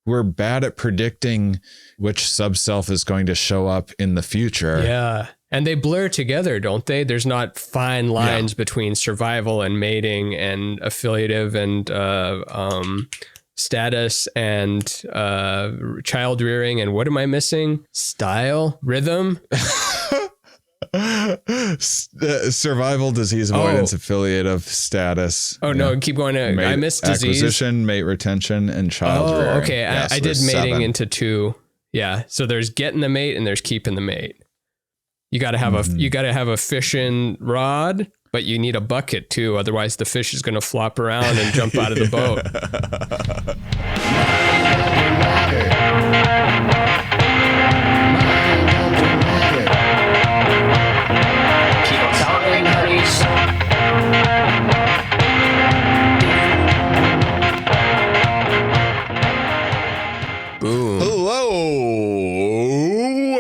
we're bad at predicting which subself is going to show up in the future. Yeah. And they blur together, don't they? There's not fine lines between survival and mating and affiliative and status and child rearing. And what am I missing? Style, rhythm. Survival, disease avoidance, affiliative, status. Oh, no, keep going. I missed disease. Acquisition, mate retention, and child rearing. Okay. Yeah, I did mating 7. into 2. Yeah. So there's getting the mate and there's keeping the mate. You got to have a fishing rod, but you need a bucket too. Otherwise the fish is going to flop around and jump out of the boat. Boom. Hello,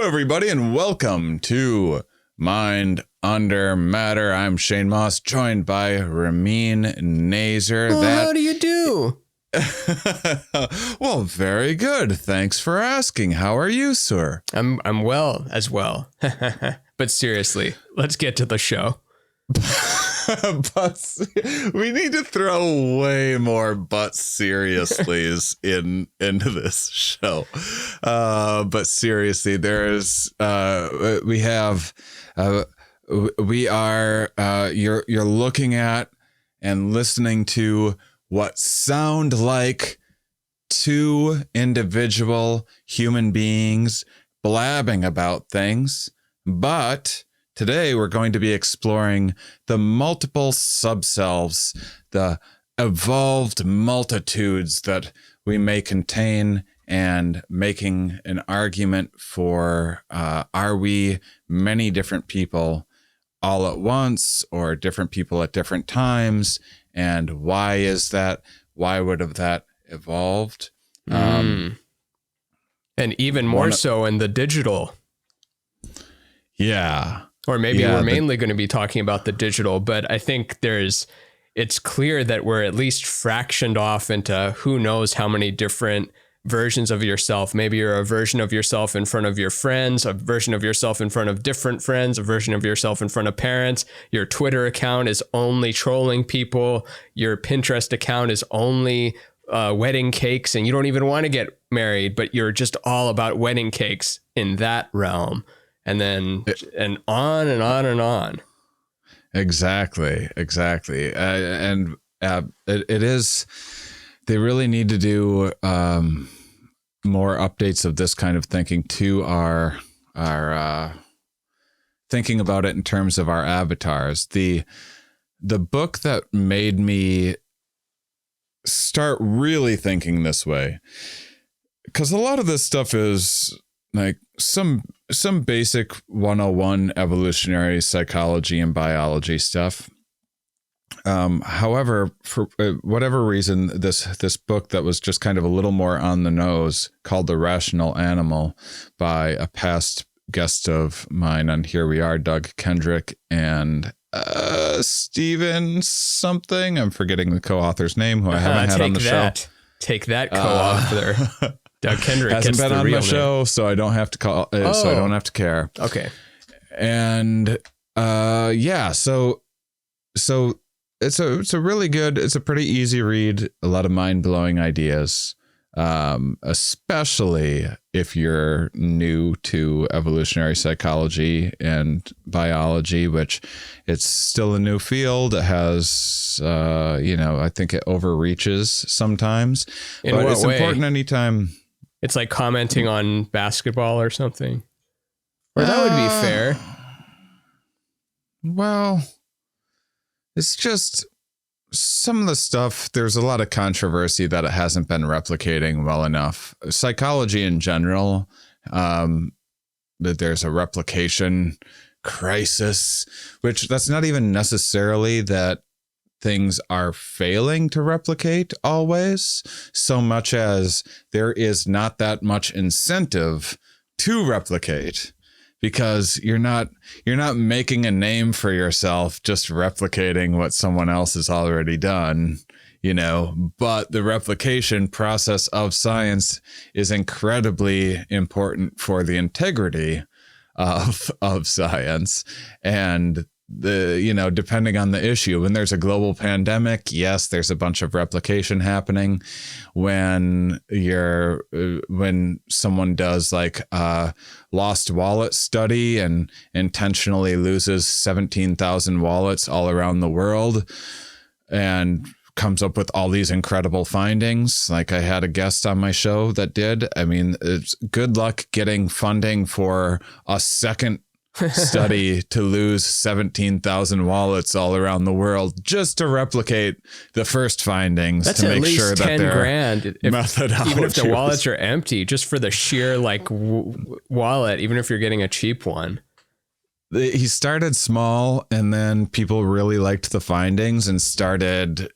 everybody, and welcome to Mind Under Matter. I'm Shane Mauss, joined by Ramin Nazer. How do you do? Well, very good. Thanks for asking. How are you, sir? I'm well as well. But seriously, let's get to the show. But we need to throw way more but seriously into this show. But seriously, you're looking at and listening to what sound like 2 individual human beings blabbing about things, but today we're going to be exploring the multiple subselves, the evolved multitudes that we may contain, and making an argument for are we many different people all at once or different people at different times, and why is that? Why would have that evolved? And even more so in the digital. Yeah. Or maybe we're mainly going to be talking about the digital, but I think it's clear that we're at least fractioned off into who knows how many different versions of yourself. Maybe you're a version of yourself in front of your friends, a version of yourself in front of different friends, a version of yourself in front of parents. Your Twitter account is only trolling people. Your Pinterest account is only wedding cakes, and you don't even want to get married, but you're just all about wedding cakes in that realm. And then, and on and on and on. Exactly. It is, they really need to do more updates of this kind of thinking to our thinking about it in terms of our avatars. The book that made me start really thinking this way, because a lot of this stuff is like some basic 101 evolutionary psychology and biology stuff. However, for whatever reason, this book that was just kind of a little more on the nose, called The Rational Animal, by a past guest of mine on Here We Are, Doug Kendrick, and Steven something. I'm forgetting the co-author's name, who I haven't had on the show. Take that, co-author. Doug Kendrick hasn't been on my show, so I don't have to call. So I don't have to care. Okay. And so it's a really good. It's a pretty easy read. A lot of mind blowing ideas, especially if you're new to evolutionary psychology and biology, which it's still a new field. It has, I think it overreaches sometimes. In what it's way? Important anytime. It's like commenting on basketball or something. Or that would be fair. Well, it's just some of the stuff. There's a lot of controversy that it hasn't been replicating well enough. Psychology in general, that there's a replication crisis, which that's not even necessarily that things are failing to replicate always, so much as there is not that much incentive to replicate, because you're not making a name for yourself just replicating what someone else has already done. but the replication process of science is incredibly important for the integrity of science. And depending on the issue, when there's a global pandemic, yes, there's a bunch of replication happening. When someone does like a lost wallet study and intentionally loses 17,000 wallets all around the world and comes up with all these incredible findings, like I had a guest on my show that did. I mean, it's good luck getting funding for a second study to lose 17,000 wallets all around the world just to replicate the first findings. That's to at make least sure that $10,000 even if the wallets are are empty, just for the sheer wallet, even if you're getting a cheap one. He started small, and then people really liked the findings and started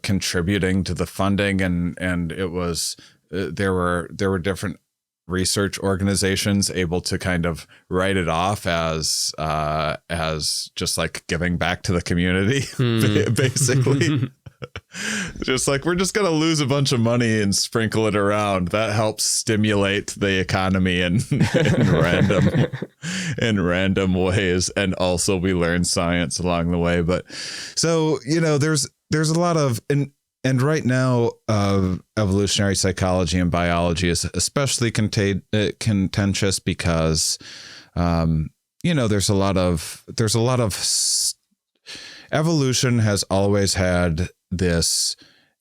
contributing to the funding, and it was there were different research organizations able to kind of write it off as just like giving back to the community, basically. Just like, we're just going to lose a bunch of money and sprinkle it around. That helps stimulate the economy in random ways. And also we learn science along the way. But so, there's a lot of, and right now, evolutionary psychology and biology is especially contentious because, there's a lot of evolution has always had this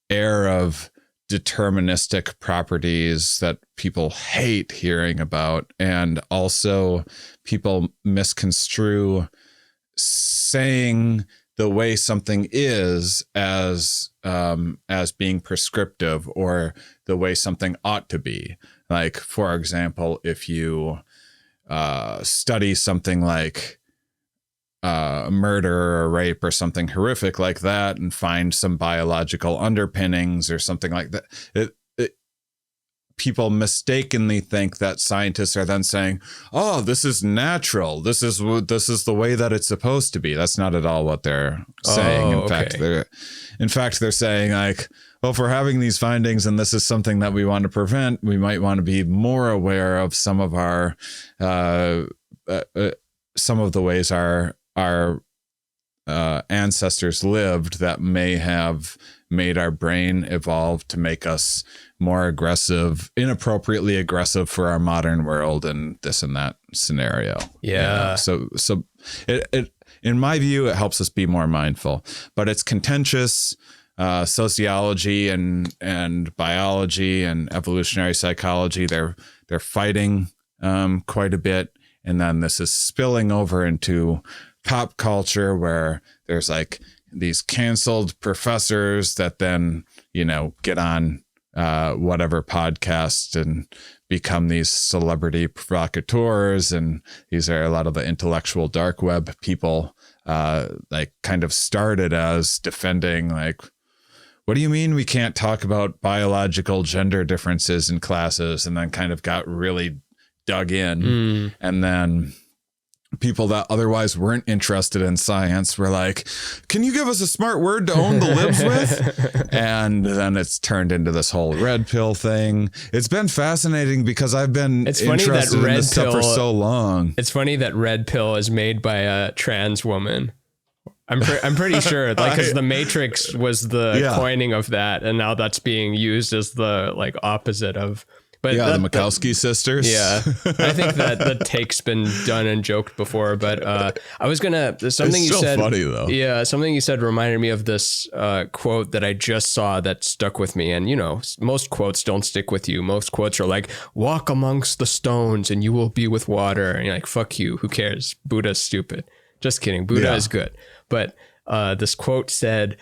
air of deterministic properties that people hate hearing about. And also people misconstrue saying the way something is as being prescriptive, or the way something ought to be. Like, for example, if you study something like murder or rape or something horrific like that and find some biological underpinnings or something like that, people mistakenly think that scientists are then saying, "Oh, this is natural. This is the way that it's supposed to be." That's not at all what they're saying. In fact, they're saying like, "Well, if we're having these findings and this is something that we want to prevent, we might want to be more aware of some of our some of the ways our ancestors lived that may have made our brain evolve to make us more aggressive, inappropriately aggressive for our modern world, and this and that scenario." Yeah. So it in my view, it helps us be more mindful, but it's contentious. Sociology and biology and evolutionary psychology, they're fighting quite a bit. And then this is spilling over into pop culture, where there's like these canceled professors that then, get on whatever podcast and become these celebrity provocateurs. And these are a lot of the intellectual dark web people, like kind of started as defending, like, what do you mean we can't talk about biological gender differences in classes? And then kind of got really dug in. And then people that otherwise weren't interested in science were like, "Can you give us a smart word to own the libs with?" And then it's turned into this whole red pill thing. It's been fascinating because I've been interested in this stuff for so long. It's funny that red pill is made by a trans woman. I'm pretty sure, like, because the Matrix was the coining of that, and now that's being used as the like opposite of. But the Makowski sisters. Yeah, I think that the take's been done and joked before. But I was gonna something it's you still said. Funny though. Yeah, something you said reminded me of this quote that I just saw that stuck with me. And most quotes don't stick with you. Most quotes are like, "Walk amongst the stones, and you will be with water." And you're like, "Fuck you. Who cares? Buddha's stupid." Just kidding. Buddha is good. But this quote said,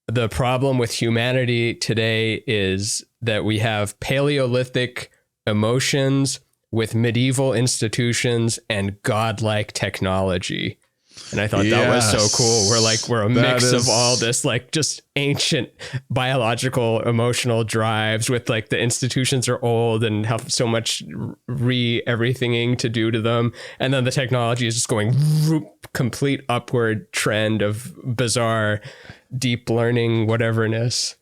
"The problem with humanity today is that we have Paleolithic emotions with medieval institutions and godlike technology." And I thought that was so cool. We're a mix of all this, like just ancient biological, emotional drives with like the institutions are old and have so much everythinging to do to them. And then the technology is just going complete upward trend of bizarre, deep learning, whateverness.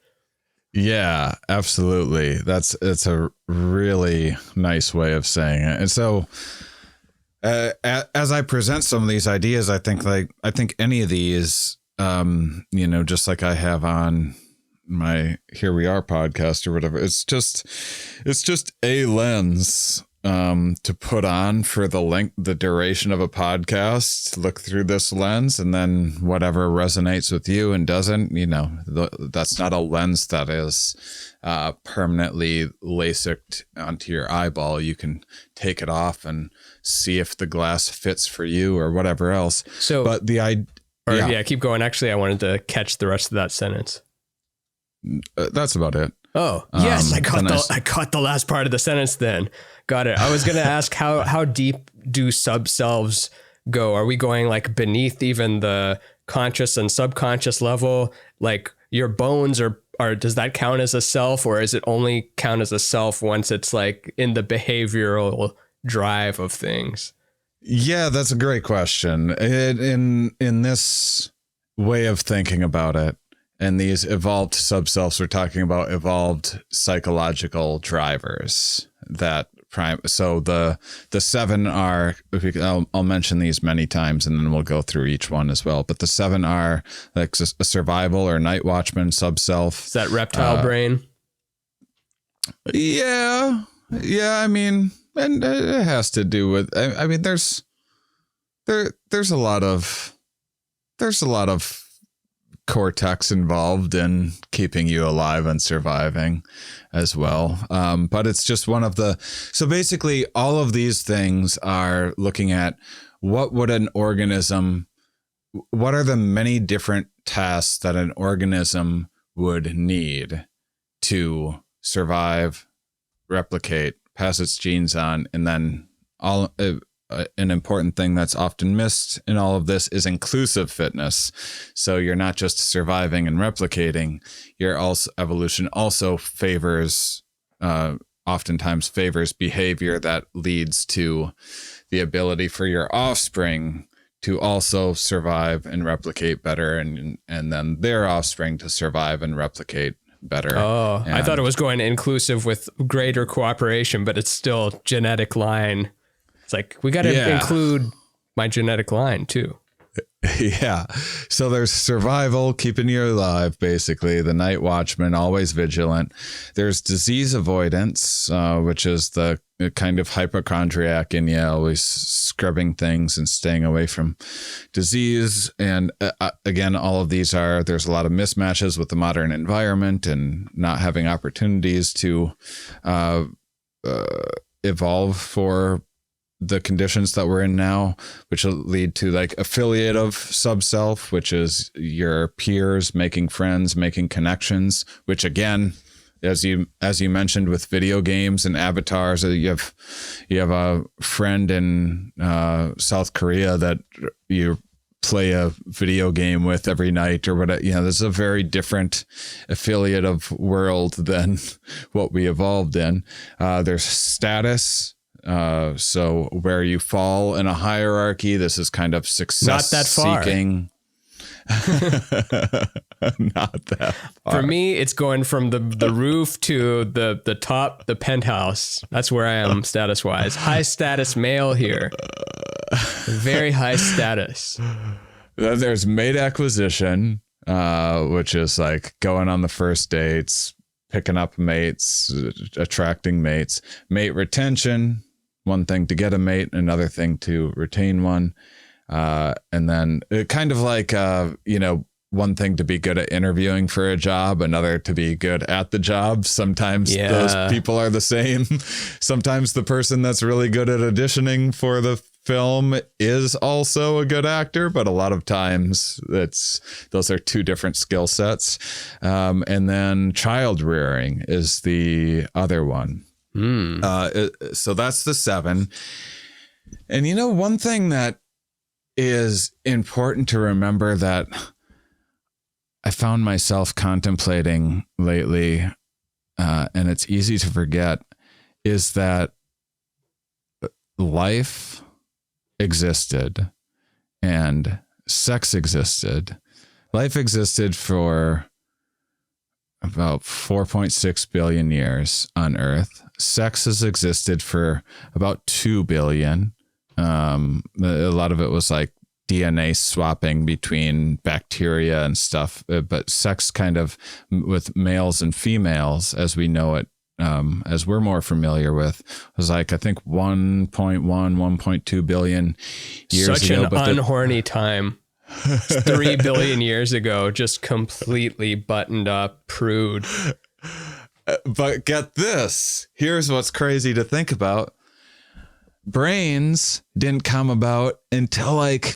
Yeah, absolutely. It's a really nice way of saying it. And so, as I present some of these ideas, I think any of these, just like I have on my Here We Are podcast or whatever, it's just a lens to put on for the duration of a podcast. Look through this lens, and then whatever resonates with you and doesn't, that's not a lens that is permanently LASIKed onto your eyeball. You can take it off and see if the glass fits for you or whatever else. So, but keep going. Actually, I wanted to catch the rest of that sentence. That's about it. Oh, yes. I caught the last part of the sentence then. Got it. I was going to ask how deep do sub-selves go? Are we going like beneath even the conscious and subconscious level? Like your bones are does that count as a self, or is it only count as a self once it's like in the behavioral drive of things? Yeah, that's a great question. In this way of thinking about it, and these evolved sub-selves, we're talking about evolved psychological drivers that prime. So the seven are, I'll mention these many times and then we'll go through each one as well. But the seven are like a survival or night watchman sub-self. Is that reptile brain? Yeah. I mean, and it has to do with, I mean, there's a lot of cortex involved in keeping you alive and surviving as well. But it's just one of so basically all of these things are looking at what are the many different tasks that an organism would need to survive, replicate, pass its genes on, and then an important thing that's often missed in all of this is inclusive fitness. So you're not just surviving and replicating, evolution also oftentimes favors behavior that leads to the ability for your offspring to also survive and replicate better, and then their offspring to survive and replicate better. Oh, I thought it was going inclusive with greater cooperation, but it's still genetic line. It's like, we got to include my genetic line too. Yeah. So there's survival, keeping you alive, basically. The night watchman, always vigilant. There's disease avoidance, which is the kind of hypochondriac in you, always scrubbing things and staying away from disease. And again, all of these there's a lot of mismatches with the modern environment and not having opportunities to evolve for the conditions that we're in now, which will lead to like affiliative sub-self, which is your peers, making friends, making connections, which again, as you mentioned with video games and avatars, you have a friend in South Korea that you play a video game with every night or whatever. This is a very different affiliative world than what we evolved in. There's status. So where you fall in a hierarchy, this is kind of success seeking. Not that far. For me, it's going from the roof to the top, the penthouse. That's where I am status wise. High status male here. Very high status. Then there's mate acquisition, which is like going on the first dates, picking up mates, attracting mates. Mate retention. One thing to get a mate, another thing to retain one. And then kind of like, one thing to be good at interviewing for a job, another to be good at the job. Sometimes those people are the same. Sometimes the person that's really good at auditioning for the film is also a good actor, but a lot of times those are two different skill sets. And then child rearing is the other one. So that's the seven. And one thing that is important to remember that I found myself contemplating lately, and it's easy to forget, is that life existed and sex existed. Life existed for about 4.6 billion years on Earth. Sex has existed for about 2 billion. A lot of it was like DNA swapping between bacteria and stuff, but sex kind of with males and females as we know it, as we're more familiar with, was like, I think 1.2 billion years Such ago. Such an unhorny time. 3 billion years ago, just completely buttoned up prude. But get this. Here's what's crazy to think about. Brains didn't come about until like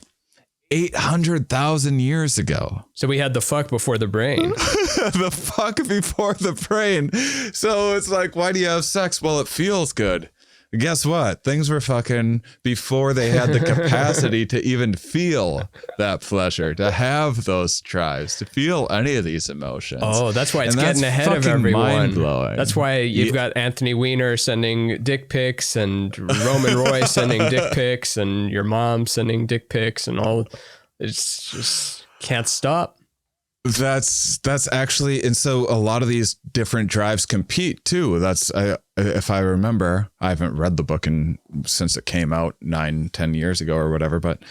800,000 years ago. So we had the fuck before the brain. The fuck before the brain. So it's like, why do you have sex? Well, it feels good. Guess what? Things were fucking before they had the capacity to even feel that pleasure, to have those drives, to feel any of these emotions. Oh, that's why it's getting ahead of everyone. Mind-blowing. That's why you've got Anthony Weiner sending dick pics and Roman Roy sending dick pics and your mom sending dick pics and all. It's just can't stop. That's actually, and so a lot of these different drives compete too. That's, if I remember, I haven't read the book since it came out 9-10 years ago or whatever. But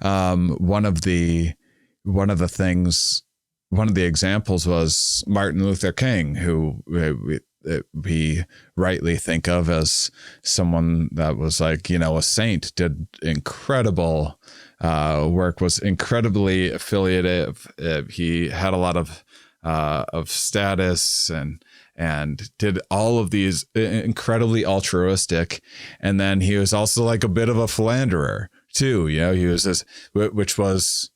one of the examples was Martin Luther King, who we rightly think of as someone that was like, a saint, did incredible work, was incredibly affiliative. He had a lot of status and did all of these incredibly altruistic. And then he was also like a bit of a philanderer too. He was this, which was,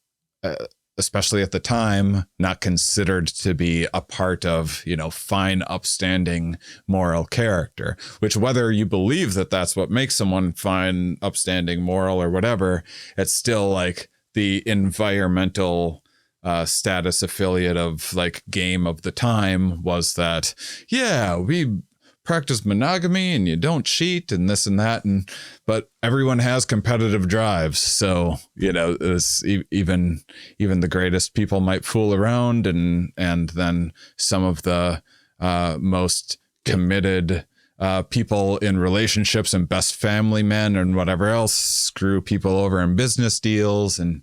especially at the time, not considered to be a part of, fine, upstanding moral character, which, whether you believe that that's what makes someone fine, upstanding, moral or whatever, it's still like the environmental status affiliative like game of the time was that, yeah, we practice monogamy and you don't cheat and this and that, but everyone has competitive drives, so it's even the greatest people might fool around, and then some of the most committed people in relationships and best family men and whatever else screw people over in business deals, and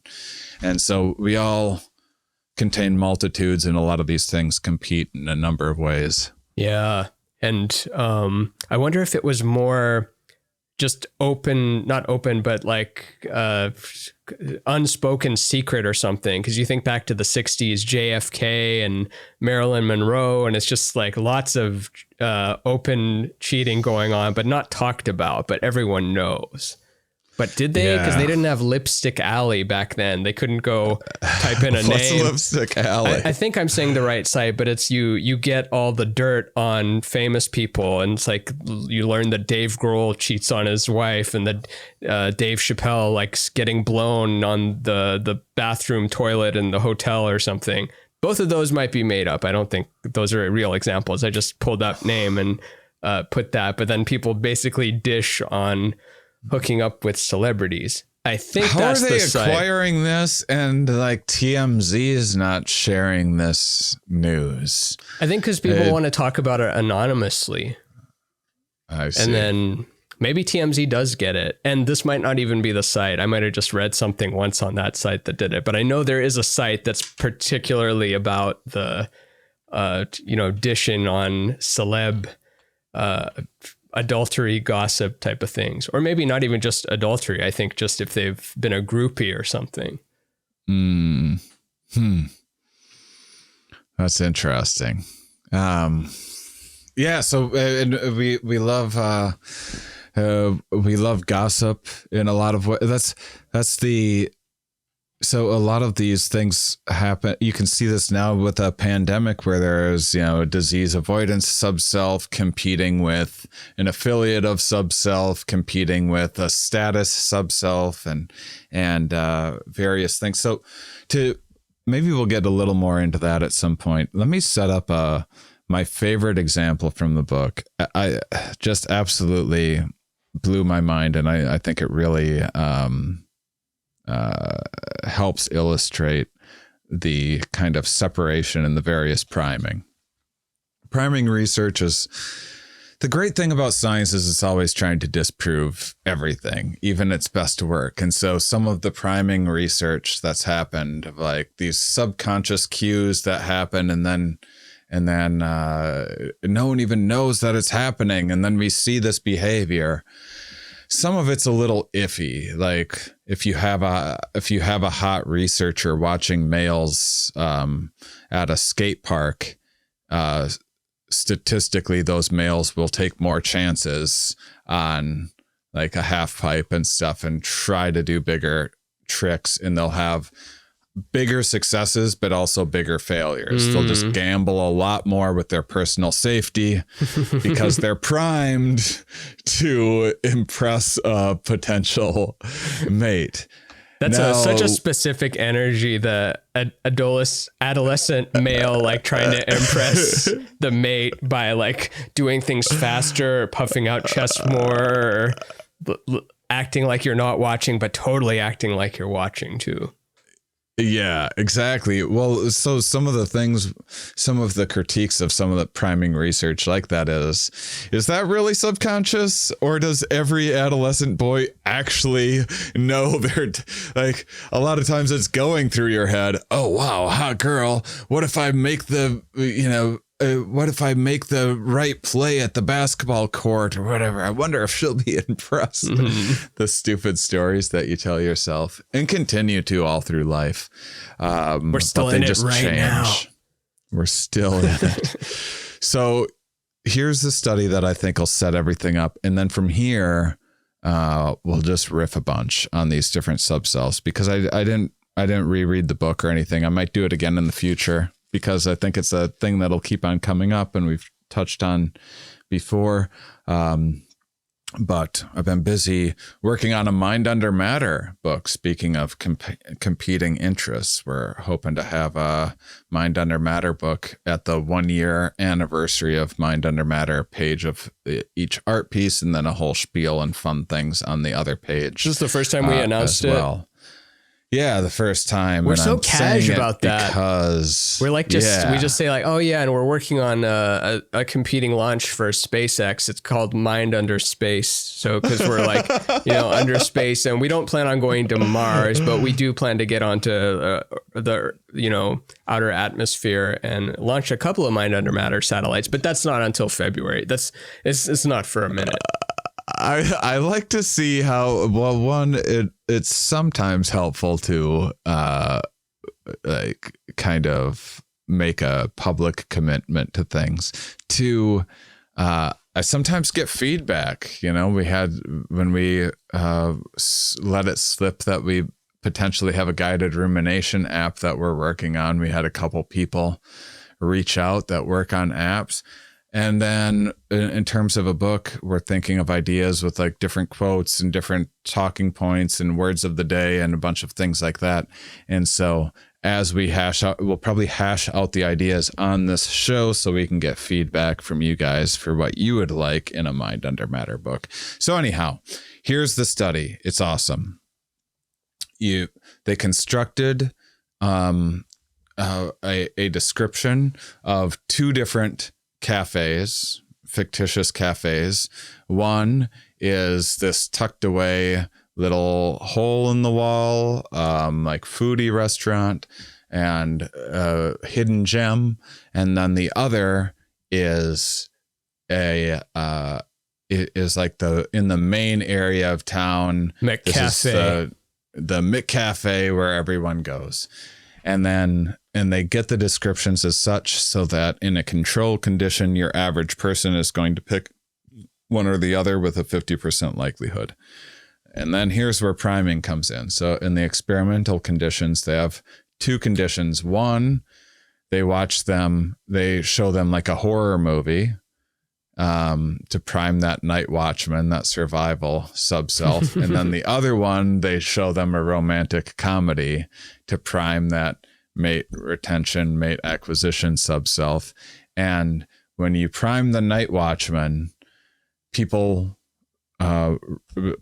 so we all contain multitudes, and a lot of these things compete in a number of ways. Yeah. And I wonder if it was more just not open, but like unspoken secret or something. Because you think back to the 60s, JFK and Marilyn Monroe, and it's just like lots of open cheating going on, but not talked about, but everyone knows. But did they? Because they didn't have Lipstick Alley back then. They couldn't go type in a name. What's Lipstick Alley? I think I'm saying the right site, but it's you get all the dirt on famous people. And it's like you learn that Dave Grohl cheats on his wife, and that Dave Chappelle likes getting blown on the bathroom toilet in the hotel or something. Both of those might be made up. I don't think those are real examples. I just pulled up name and put that. But then people basically dish on hooking up with celebrities. I think that's the site. How are they acquiring this, and like TMZ is not sharing this news? I think because people want to talk about it anonymously. I see. And then maybe TMZ does get it. And this might not even be the site. I might have just read something once on that site that did it. But I know there is a site that's particularly about the, dishing on celeb adultery gossip type of things, or maybe not even just adultery. I think just if they've been a groupie or something. That's interesting. Yeah. So we love gossip in a lot of ways. That's the So a lot of these things happen. You can see this now with a pandemic where there's, a disease avoidance subself competing with an affiliative subself, competing with a status subself, and various things. So maybe we'll get a little more into that at some point. Let me set up my favorite example from the book. I just absolutely blew my mind, and I think it really helps illustrate the kind of separation in the various priming. Priming research is the great thing about science is it's always trying to disprove everything, even its best work. And so some of the priming research that's happened, like these subconscious cues that happen, and then no one even knows that it's happening, and then we see this behavior. Some of it's a little iffy. Like if you have a hot researcher watching males at a skate park, statistically those males will take more chances on like a half pipe and stuff and try to do bigger tricks, and they'll have bigger successes but also bigger failures. They'll just gamble a lot more with their personal safety because they're primed to impress a potential mate. That's such a specific energy, the adolescent male, like trying to impress the mate by like doing things faster, or puffing out chest more, or acting like you're not watching but totally acting like you're watching too. Yeah, exactly. Well, so some of the critiques of some of the priming research like that is that really subconscious, or does every adolescent boy actually know they're like, a lot of times it's going through your head, oh, wow, hot girl. What if I make what if I make the right play at the basketball court or whatever? I wonder if she'll be impressed. The stupid stories that you tell yourself and continue to all through life. We're still in it right now. We're still in it. So here's the study that I think will set everything up. And then from here, we'll just riff a bunch on these different subselves, because I didn't reread the book or anything. I might do it again in the future, because I think it's a thing that'll keep on coming up and we've touched on before. But I've been busy working on a Mind Under Matter book. Speaking of competing interests, we're hoping to have a Mind Under Matter book at the 1-year anniversary of Mind Under Matter page of each art piece, and then a whole spiel and fun things on the other page. This is the first time we announced it. Well. Yeah, the first time. We're so cash about that, because we're like, we just say like, oh yeah, and we're working on a competing launch for SpaceX. It's called Mind Under Space. So because we're like, under space, and we don't plan on going to Mars, but we do plan to get onto the outer atmosphere and launch a couple of Mind Under Matter satellites. But that's not until February. It's not for a minute. I like to see how, well, one, it's sometimes helpful to like kind of make a public commitment to things. Two, I sometimes get feedback. We had, when we let it slip that we potentially have a guided rumination app that we're working on, we had a couple people reach out that work on apps. And then in terms of a book, we're thinking of ideas with like different quotes and different talking points and words of the day and a bunch of things like that. And so as we we'll probably hash out the ideas on this show so we can get feedback from you guys for what you would like in a Mind Under Matter book. So anyhow, here's the study. It's awesome. They constructed a description of two different cafes, fictitious cafes. One is this tucked away little hole in the wall, like foodie restaurant and hidden gem. And then the other is in the main area of town. McCafe. The McCafe where everyone goes. And they get the descriptions as such so that in a control condition, your average person is going to pick one or the other with a 50% likelihood. And then here's where priming comes in. So in the experimental conditions, they have two conditions. One, they show them like a horror movie to prime that night watchman, that survival sub-self. And then the other one, they show them a romantic comedy to prime that mate retention, mate acquisition sub-self. And when you prime the night watchman, people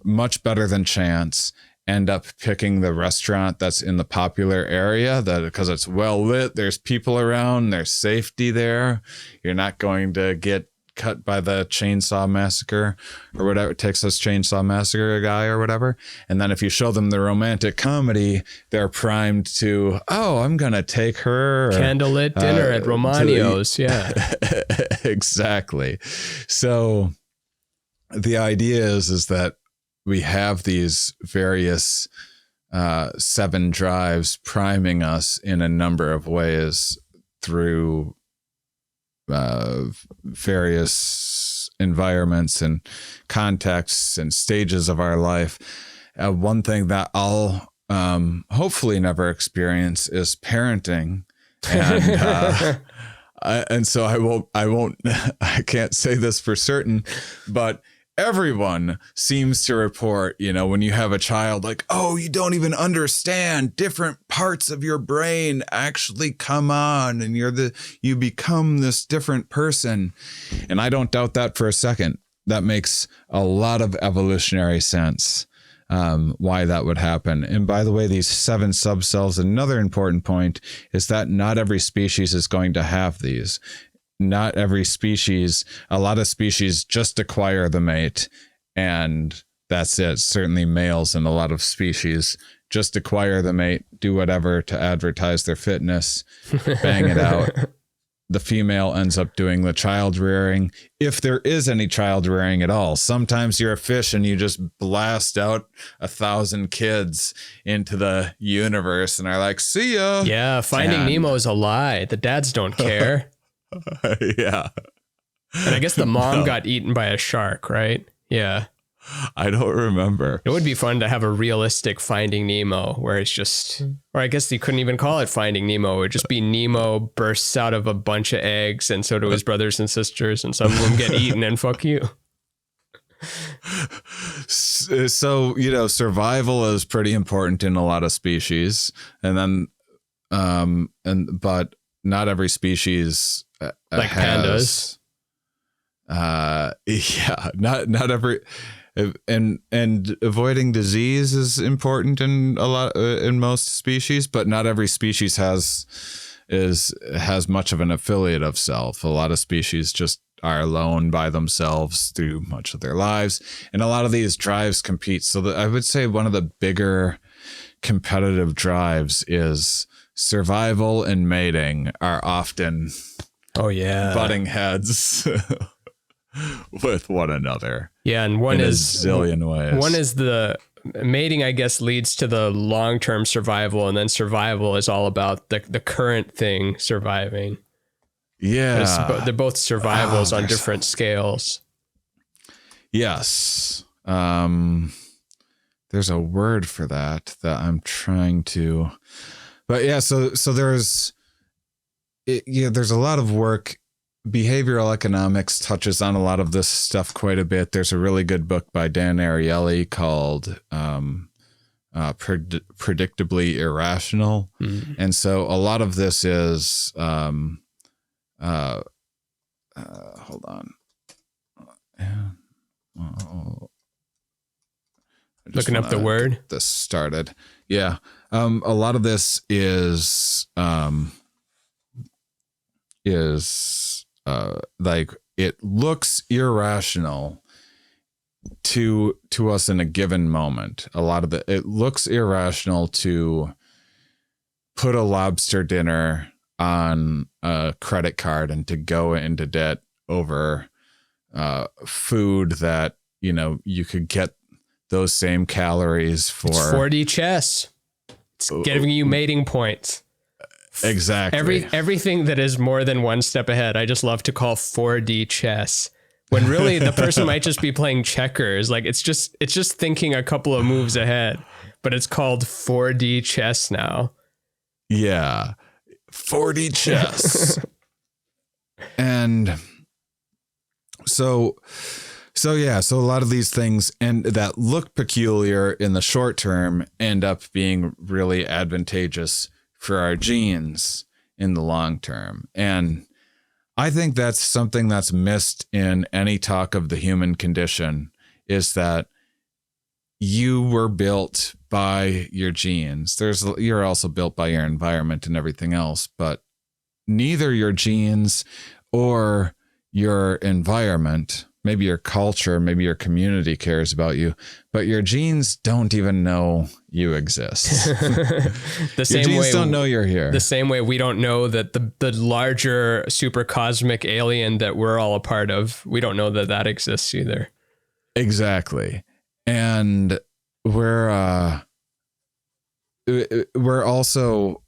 much better than chance end up picking the restaurant that's in the popular area, that because it's well lit, there's people around, there's safety there, you're not going to get cut by the chainsaw massacre or whatever, Texas Chainsaw Massacre guy or whatever. And then if you show them the romantic comedy, they're primed to, oh, I'm gonna take her candlelit dinner at Romanio's. Yeah. Exactly. So the idea is that we have these various 7 drives priming us in a number of ways through various environments and contexts and stages of our life. One thing that I'll hopefully never experience is parenting. And so I can't say this for certain, but everyone seems to report, when you have a child, like, oh, you don't even understand, different parts of your brain actually come on and you become this different person. And I don't doubt that for a second. That makes a lot of evolutionary sense, why that would happen. And by the way, these 7 subselves, another important point is that not every species is going to have these. Not every species, a lot of species just acquire the mate and that's it. Certainly males in a lot of species just acquire the mate, do whatever to advertise their fitness, bang it out. The female ends up doing the child rearing, if there is any child rearing at all. Sometimes you're a fish and you just blast out 1,000 kids into the universe and are like, see ya. Yeah, Finding Nemo is a lie. The dads don't care. Yeah. And I guess the mom got eaten by a shark, right? Yeah. I don't remember. It would be fun to have a realistic Finding Nemo where it's just, or I guess you couldn't even call it Finding Nemo. It would just be Nemo bursts out of a bunch of eggs and so do his brothers and sisters and some of them get eaten and fuck you. So, survival is pretty important in a lot of species. And then, but not every species like has, pandas. Yeah, not every, and avoiding disease is important in in most species, but not every species has much of an affiliative self. A lot of species just are alone by themselves through much of their lives, and a lot of these drives compete. So I would say one of the bigger competitive drives is survival and mating are often butting heads with one another. Yeah, and one is a zillion ways. One is the mating, I guess, leads to the long-term survival, and then survival is all about the current thing surviving. Yeah. They're both survivals on different scales. Yes. There's a word for that I'm trying to, but yeah, so there's a lot of work. Behavioral economics touches on a lot of this stuff quite a bit. There's a really good book by Dan Ariely called Predictably Irrational. Mm-hmm. And so a lot of this is, hold on. Looking up the word. Get this started. Yeah. A lot of this is like it looks irrational to us in a given moment. A lot of it looks irrational to put a lobster dinner on a credit card and to go into debt over food that, you could get those same calories for. It's 4D chess. It's giving you mating points. Exactly. Everything that is more than one step ahead, I just love to call 4D chess. when really the person might just be playing checkers. Like it's just thinking a couple of moves ahead, but it's called 4D chess now. Yeah. 4D chess. And so a lot of these things and that look peculiar in the short term end up being really advantageous for our genes in the long term. And I think that's something that's missed in any talk of the human condition, is that you were built by your genes. You're also built by your environment and everything else, but neither your genes or your environment, maybe your culture, maybe your community cares about you, but your genes don't even know you exist. The same your genes way don't know you're here. The same way we don't know that the larger super cosmic alien that we're all a part of, we don't know that exists either. Exactly. And we're also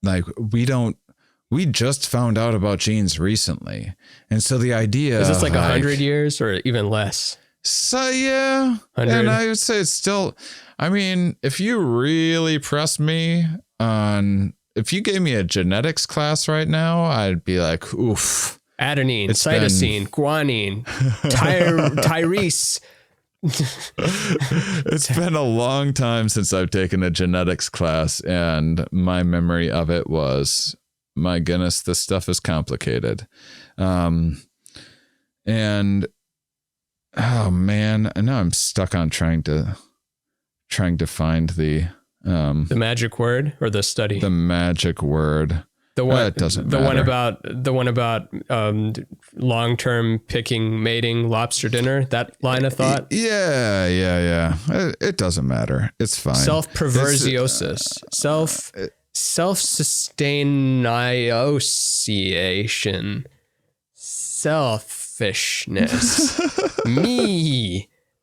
like we just found out about genes recently. And so the idea is this like 100 years or even less? So yeah. 100? And I would say it's still, I mean, if you really press me on, if you gave me a genetics class right now, I'd be like, oof. Adenine, cytosine, guanine, tyrese. It's been a long time since I've taken a genetics class, and my memory of it was, my goodness, this stuff is complicated. And oh man, now I'm stuck on trying to find the magic word or the study. The magic word. The one, it doesn't the matter. one about long-term picking, mating, lobster dinner. That line of thought. Yeah. It doesn't matter. It's fine. Self-perversiosis. Self-sustaination. Selfishness.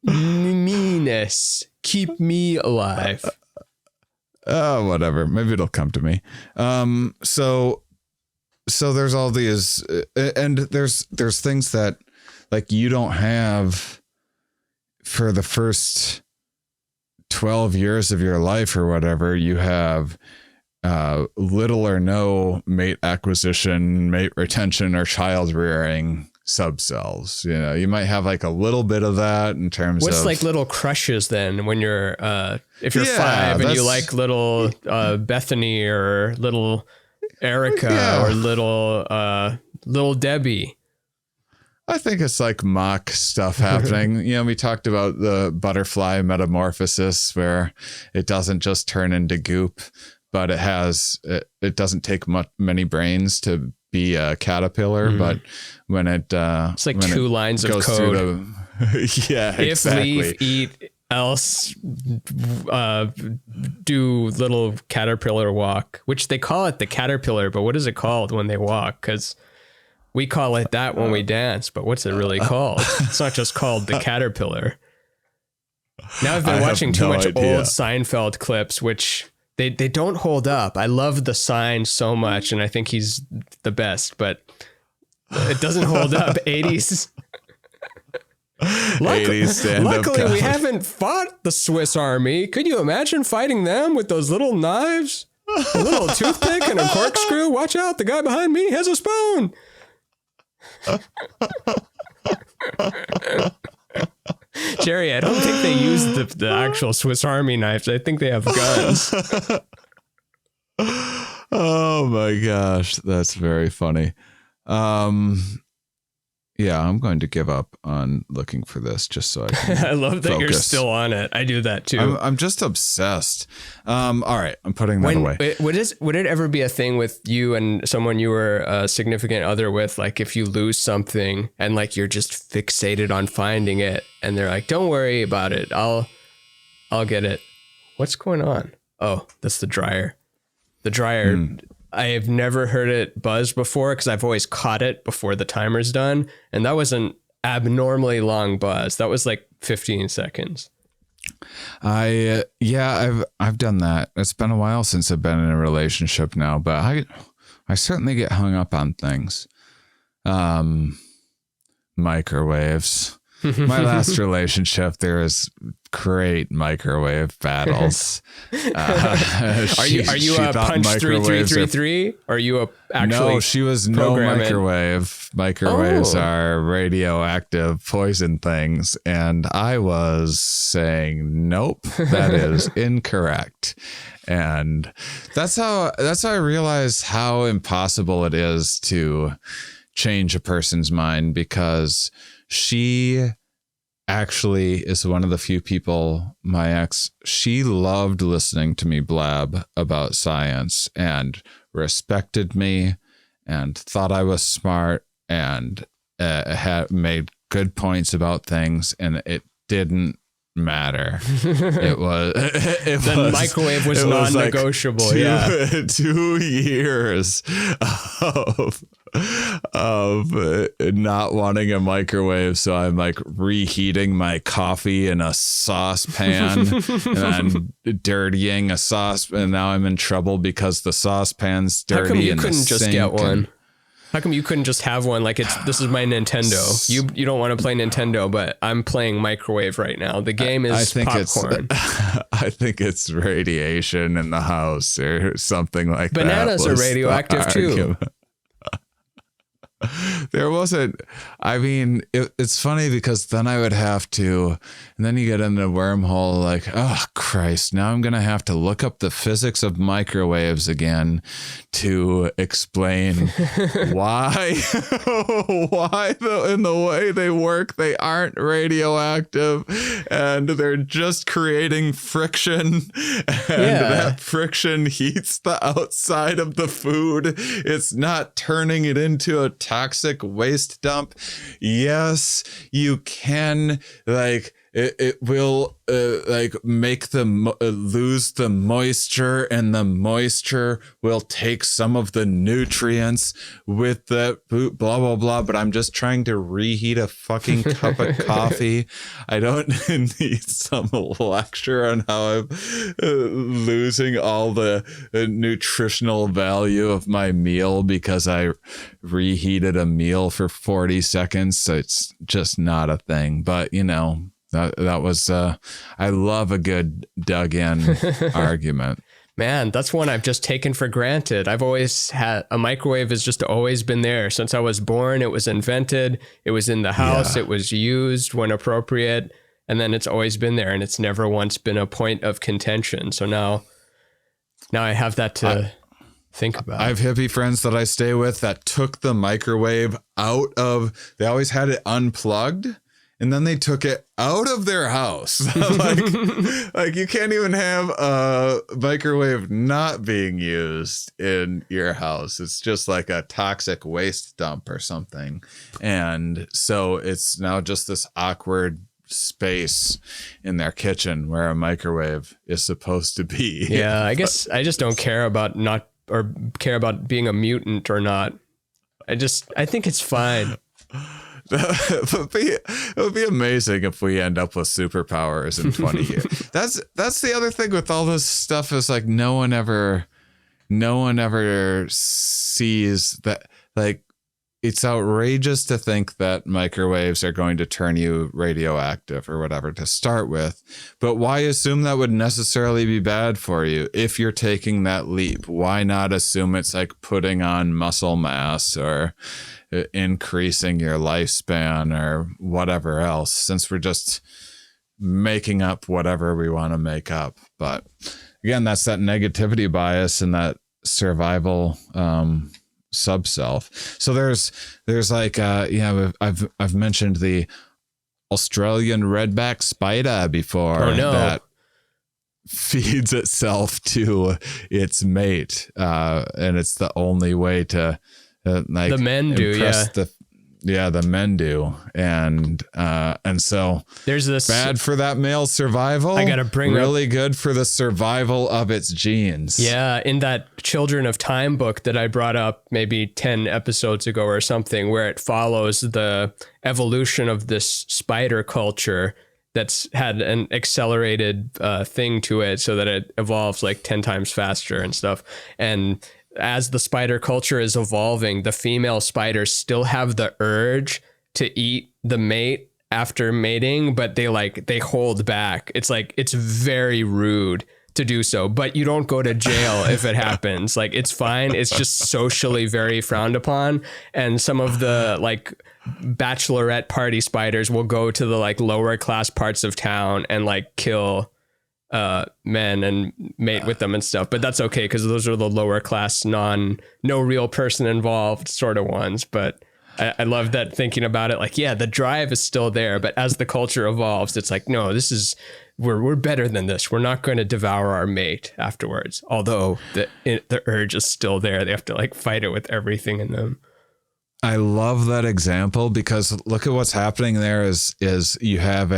Meanness. Keep me alive. Whatever. Maybe it'll come to me. So there's all these, and there's things that like you don't have for the first 12 years of your life or whatever. You have little or no mate acquisition, mate retention, or child rearing subselves. You know, you might have like a little bit of that in terms What's of like little crushes then when you're if you're 5 and you like little Bethany or little Erica or little Debbie. I think it's like mock stuff happening. You know, we talked about the butterfly metamorphosis where it doesn't just turn into goop, but it doesn't take many brains to be a caterpillar, but when it's like 2 lines of code. Yeah, if, exactly. Leave, eat, else, do little caterpillar walk, which they call it the caterpillar, but what is it called when they walk? Because we call it that when we dance, but what's it really called? It's not just called the caterpillar. Now I've been watching too much old Seinfeld clips, which they don't hold up. I love the Sign so much, and I think he's the best, but it doesn't hold up. 80s. 80s stand-up Luckily, comedy. we haven't fought the Swiss Army. Could you imagine fighting them with those little knives? A little toothpick and a corkscrew? Watch out, the guy behind me has a spoon. Jerry, I don't think they use the actual Swiss Army knives. I think they have guns. Oh my gosh, that's very funny. Yeah, I'm going to give up on looking for this just so I can I love that focus. You're still on it. I do that too. I'm just obsessed. All right, I'm putting that away. Would it ever be a thing with you and someone you were a significant other with, like if you lose something and like you're just fixated on finding it and they're like, don't worry about it. I'll get it. What's going on? Oh, that's the dryer. The dryer. I have never heard it buzz before because I've always caught it before the timer's done. And that was an abnormally long buzz. That was like 15 seconds. I've done that. It's been a while since I've been in a relationship now, but I certainly get hung up on things. Microwaves. My last relationship, there was great microwave battles. Are you a punch 3333? Are you a actually? No, she was no microwave. Microwaves are radioactive poison things, and I was saying nope, that is incorrect. And that's how I realized how impossible it is to change a person's mind, because she actually is one of the few people, my ex, she loved listening to me blab about science and respected me and thought I was smart and had made good points about things, and it didn't matter. The microwave was non-negotiable. Like 2 years of not wanting a microwave, so I'm like reheating my coffee in a saucepan and I'm dirtying a sauce, and now I'm in trouble because the saucepan's dirty. How come you and couldn't just get one? How come you couldn't just have one? Like, this is my Nintendo. You don't want to play Nintendo, but I'm playing microwave right now. The game is popcorn. I think it's radiation in the house or something like that. Bananas are radioactive too. There wasn't, I mean, it's funny because then I would have to, and then you get into a wormhole like, oh Christ, now I'm going to have to look up the physics of microwaves again to explain why in the way they work, they aren't radioactive and they're just creating friction, and that friction heats the outside of the food. It's not turning it into a toxic waste dump. Yes, you can, like, it will like make them lose the moisture, and the moisture will take some of the nutrients with the food, blah blah blah. But I'm just trying to reheat a fucking cup of coffee. I don't need some lecture on how I'm losing all the nutritional value of my meal because I reheated a meal for 40 seconds. So it's just not a thing. But you know, that was, I love a good dug in argument. Man, that's one I've just taken for granted. I've always had a microwave has just always been there since I was born. It was invented. It was in the house. It was used when appropriate. And then it's always been there, and it's never once been a point of contention. So now I have that to think about. I have hippie friends that I stay with that took the microwave out of, they always had it unplugged, and then they took it out of their house. like you can't even have a microwave not being used in your house. It's just like a toxic waste dump or something. And so it's now just this awkward space in their kitchen where a microwave is supposed to be. Yeah, I guess I just don't care about care about being a mutant or not. I think it's fine. It would be amazing if we end up with superpowers in 20 years. That's the other thing with all this stuff is like no one ever sees that. Like, it's outrageous to think that microwaves are going to turn you radioactive or whatever to start with. But why assume that would necessarily be bad for you if you're taking that leap? Why not assume it's like putting on muscle mass or increasing your lifespan or whatever else, since we're just making up whatever we want to make up? But again, that's that negativity bias and that survival sub-self. So there's like I've mentioned the Australian redback spider before. Oh, no. That feeds itself to its mate, and it's the only way to like the men do, the men do, and so there's this bad for that male survival. I gotta bring really good for the survival of its genes. Yeah, in that Children of Time book that I brought up maybe 10 episodes ago or something, where it follows the evolution of this spider culture that's had an accelerated thing to it so that it evolves like 10 times faster and stuff. And as the spider culture is evolving, the female spiders still have the urge to eat the mate after mating, but they hold back. It's like, it's very rude to do so, but you don't go to jail if it happens. Like, it's fine. It's just socially very frowned upon. And some of the like bachelorette party spiders will go to the like lower class parts of town and like kill men and mate with them and stuff. But that's okay, because those are the lower class, no real person involved sort of ones. But I love that, thinking about it, like, yeah, the drive is still there, but as the culture evolves, it's like, no, we're better than this. We're not going to devour our mate afterwards. Although the urge is still there. They have to like fight it with everything in them. I love that example, because look at what's happening there is you have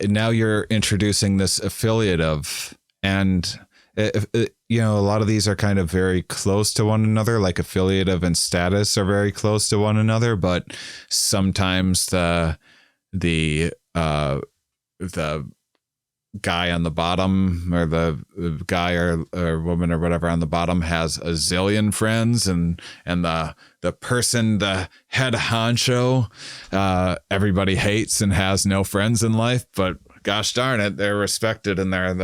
now you're introducing this affiliative, and you know, a lot of these are kind of very close to one another, like affiliative and status are very close to one another, but sometimes the guy on the bottom, or the guy or woman or whatever on the bottom, has a zillion friends, and the person, the head honcho, everybody hates and has no friends in life, but gosh darn it, they're respected, and they're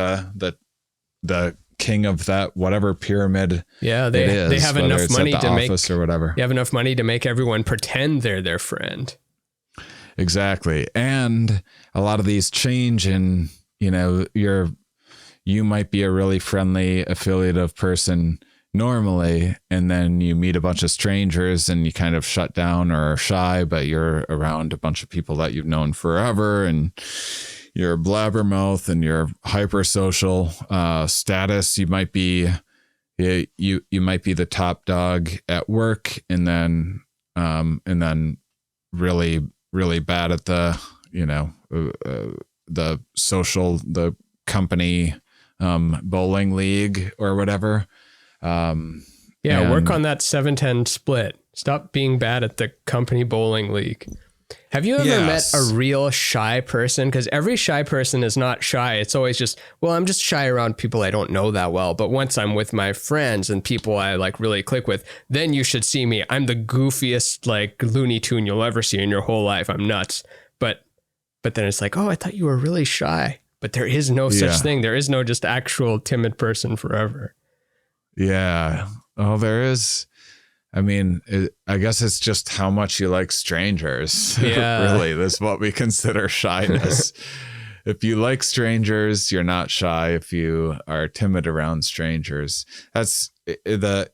the king of that whatever pyramid. Yeah, they have enough money to make or whatever. You have enough money to make everyone pretend they're their friend. Exactly. And a lot of these change in, you know, you might be a really friendly affiliative person normally, and then you meet a bunch of strangers and you kind of shut down or are shy, but you're around a bunch of people that you've known forever, and you're a blabbermouth and you're hypersocial. Status, you might be the top dog at work, and then really, really bad at the, you know, the company bowling league or whatever. Work on that 7-10 split. Stop being bad at the company bowling league. Have you ever met a real shy person? Because every shy person is not shy. It's always just, well, I'm just shy around people I don't know that well. But once I'm with my friends and people I like really click with, then you should see me. I'm the goofiest like Looney Tune you'll ever see in your whole life. I'm nuts. But then it's like, oh, I thought you were really shy. But there is no such thing. There is no just actual timid person forever. Yeah. Oh, there is. I mean, I guess it's just how much you like strangers. Yeah. Really, that's what we consider shyness. If you like strangers, you're not shy. If you are timid around strangers, that's the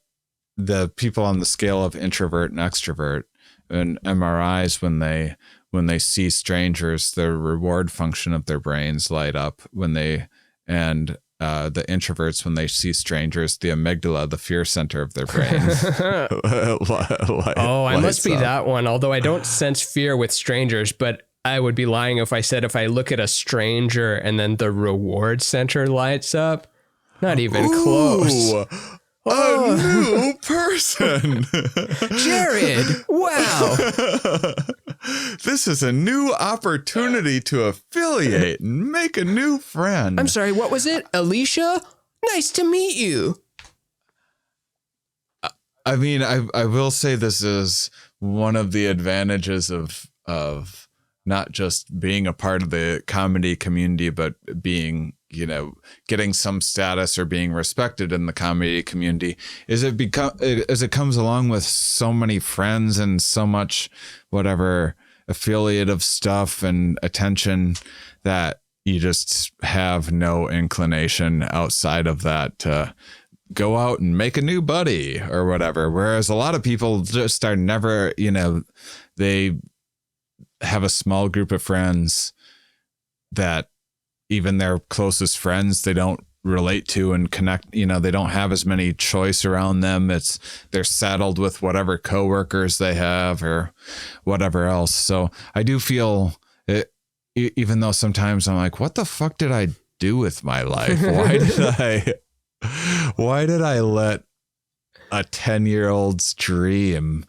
people on the scale of introvert and extrovert. And MRIs, when they see strangers, the reward function of their brains light up the introverts, when they see strangers, the amygdala, the fear center of their brain. I must be that one. Although I don't sense fear with strangers, but I would be lying if I said if I look at a stranger and then the reward center lights up. Not even close. A new person. Jared, wow. This is a new opportunity to affiliate and make a new friend. I'm sorry, what was it? Alicia? Nice to meet you. I mean, I will say this is one of the advantages of not just being a part of the comedy community, but being, you know, getting some status or being respected in the comedy community, is it comes along with so many friends and so much whatever affiliative stuff and attention that you just have no inclination outside of that to go out and make a new buddy or whatever. Whereas a lot of people just are never, you know, they have a small group of friends that even their closest friends they don't relate to and connect, you know, they don't have as many choice around them. They're saddled with whatever coworkers they have or whatever else. So I do feel it, even though sometimes I'm like, what the fuck did I do with my life? Why did I let a 10-year-old's dream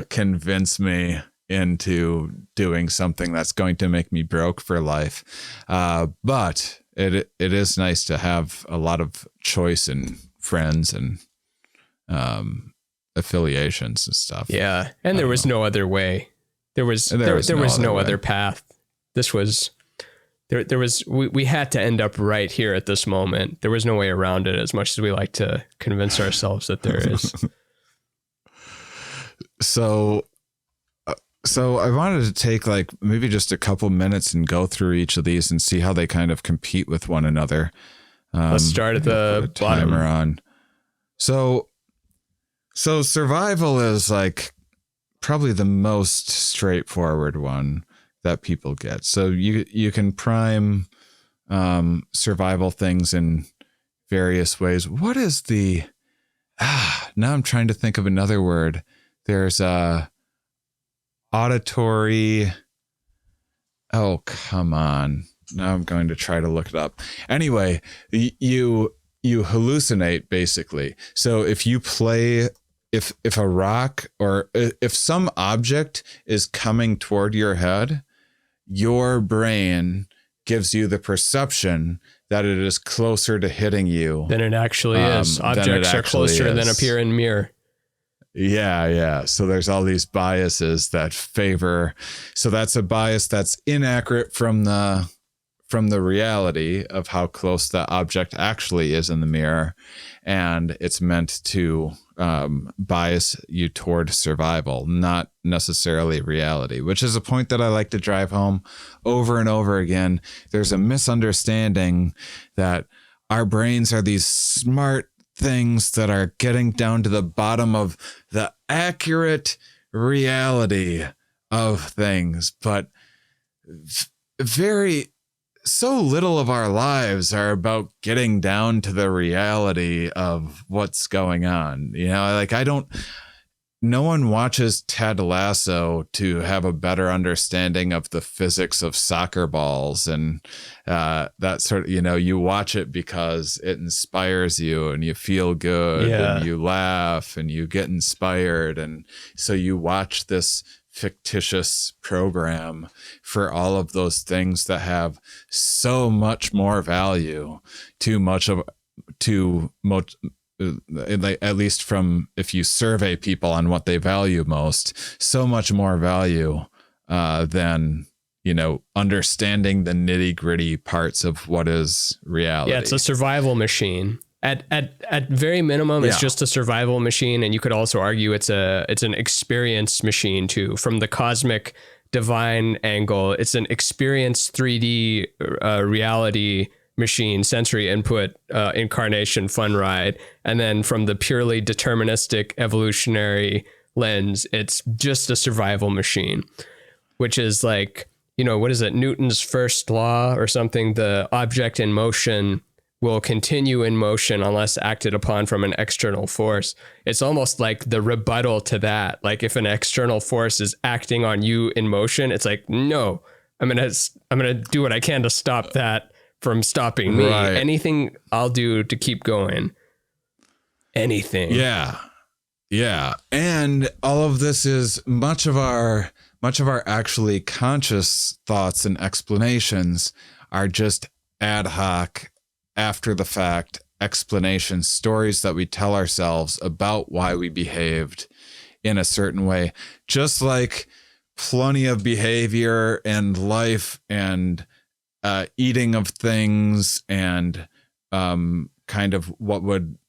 convince me into doing something that's going to make me broke for life? But it is nice to have a lot of choice and friends and affiliations and stuff. Yeah. And there was no other way. There was no other path. This was there was we had to end up right here at this moment. There was no way around it, as much as we like to convince ourselves that there is. So I wanted to take like maybe just a couple minutes and go through each of these and see how they kind of compete with one another. Let's start at the bottom. Timer on. So survival is like probably the most straightforward one that people get. So you can prime survival things in various ways. What is the now I'm trying to think of another word. There's auditory. Oh, come on. Now I'm going to try to look it up. Anyway, you hallucinate basically. So if you play, if a rock or if some object is coming toward your head, your brain gives you the perception that it is closer to hitting you than it actually is. Objects are closer than appear in mirror. Yeah. So there's all these biases that favor. So that's a bias that's inaccurate from the reality of how close that object actually is in the mirror. And it's meant to bias you toward survival, not necessarily reality, which is a point that I like to drive home over and over again. There's a misunderstanding that our brains are these smart things that are getting down to the bottom of the accurate reality of things, but so little of our lives are about getting down to the reality of what's going on. No one watches Ted Lasso to have a better understanding of the physics of soccer balls and that sort of, you watch it because it inspires you and you feel good and you laugh and you get inspired. And so you watch this fictitious program for all of those things that have so much more value, at least from if you survey people on what they value most, so much more value than understanding the nitty gritty parts of what is reality. Yeah, it's a survival machine. At very minimum, it's just a survival machine, and you could also argue it's an experience machine too. From the cosmic divine angle, it's an experience 3D reality machine, sensory input, incarnation, fun ride. And then from the purely deterministic evolutionary lens, it's just a survival machine, which is like, what is it? Newton's first law or something? The object in motion will continue in motion unless acted upon from an external force. It's almost like the rebuttal to that. Like if an external force is acting on you in motion, it's like, no, I'm going to do what I can to stop that from stopping me. Right. Anything I'll do to keep going. Anything. Yeah. And all of this is much of our actually conscious thoughts and explanations are just ad hoc, after the fact explanations, stories that we tell ourselves about why we behaved in a certain way. Just like plenty of behavior and life and eating of things and kind of what would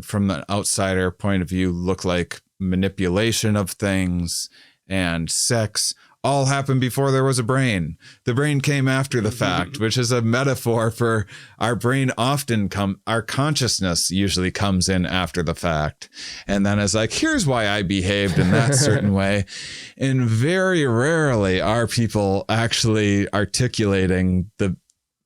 from the outsider point of view look like manipulation of things and sex all happened before there was a brain. The brain came after the fact, which is a metaphor for our brain our consciousness usually comes in after the fact. And then it's like, here's why I behaved in that certain way. And very rarely are people actually articulating the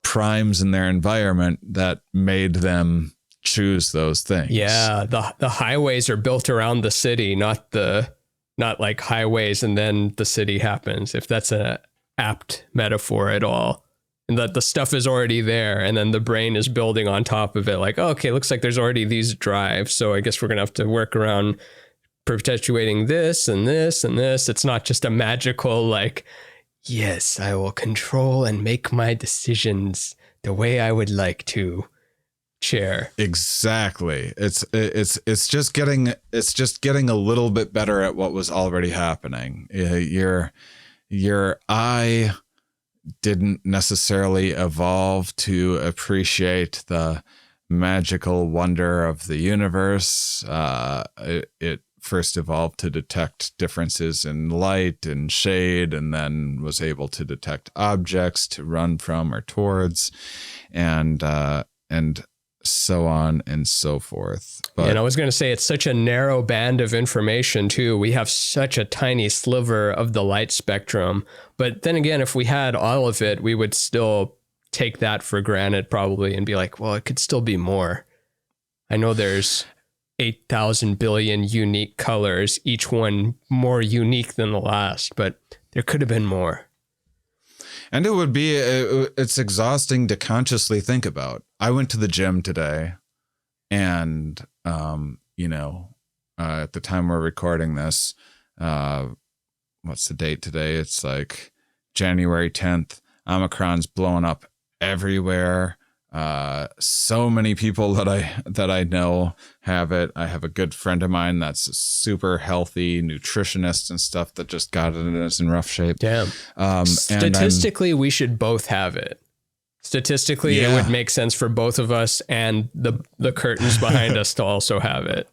primes in their environment that made them choose those things. Yeah. The highways are built around the city, not like highways and then the city happens, if that's an apt metaphor at all. And that the stuff is already there and then the brain is building on top of it. Like, oh, okay, looks like there's already these drives. So I guess we're going to have to work around perpetuating this and this and this. It's not just a magical, like, yes, I will control and make my decisions the way I would like to. chair. Exactly. It's just getting a little bit better at what was already happening. Your eye didn't necessarily evolve to appreciate the magical wonder of the universe. It first evolved to detect differences in light and shade, and then was able to detect objects to run from or towards, and so on and so forth. But and I was going to say, it's such a narrow band of information too. We have such a tiny sliver of the light spectrum. But then again, if we had all of it, we would still take that for granted probably and be like, well, it could still be more. I know there's 8,000 billion unique colors, each one more unique than the last, but there could have been more. And it's exhausting to consciously think about. I went to the gym today, and, at the time we're recording this, what's the date today? It's like January 10th. Omicron's blowing up everywhere. So many people that I know have it. I have a good friend of mine that's a super healthy nutritionist and stuff that just got it and is in rough shape. Damn. Statistically, we should both have it. Statistically, It would make sense for both of us and the curtains behind us to also have it.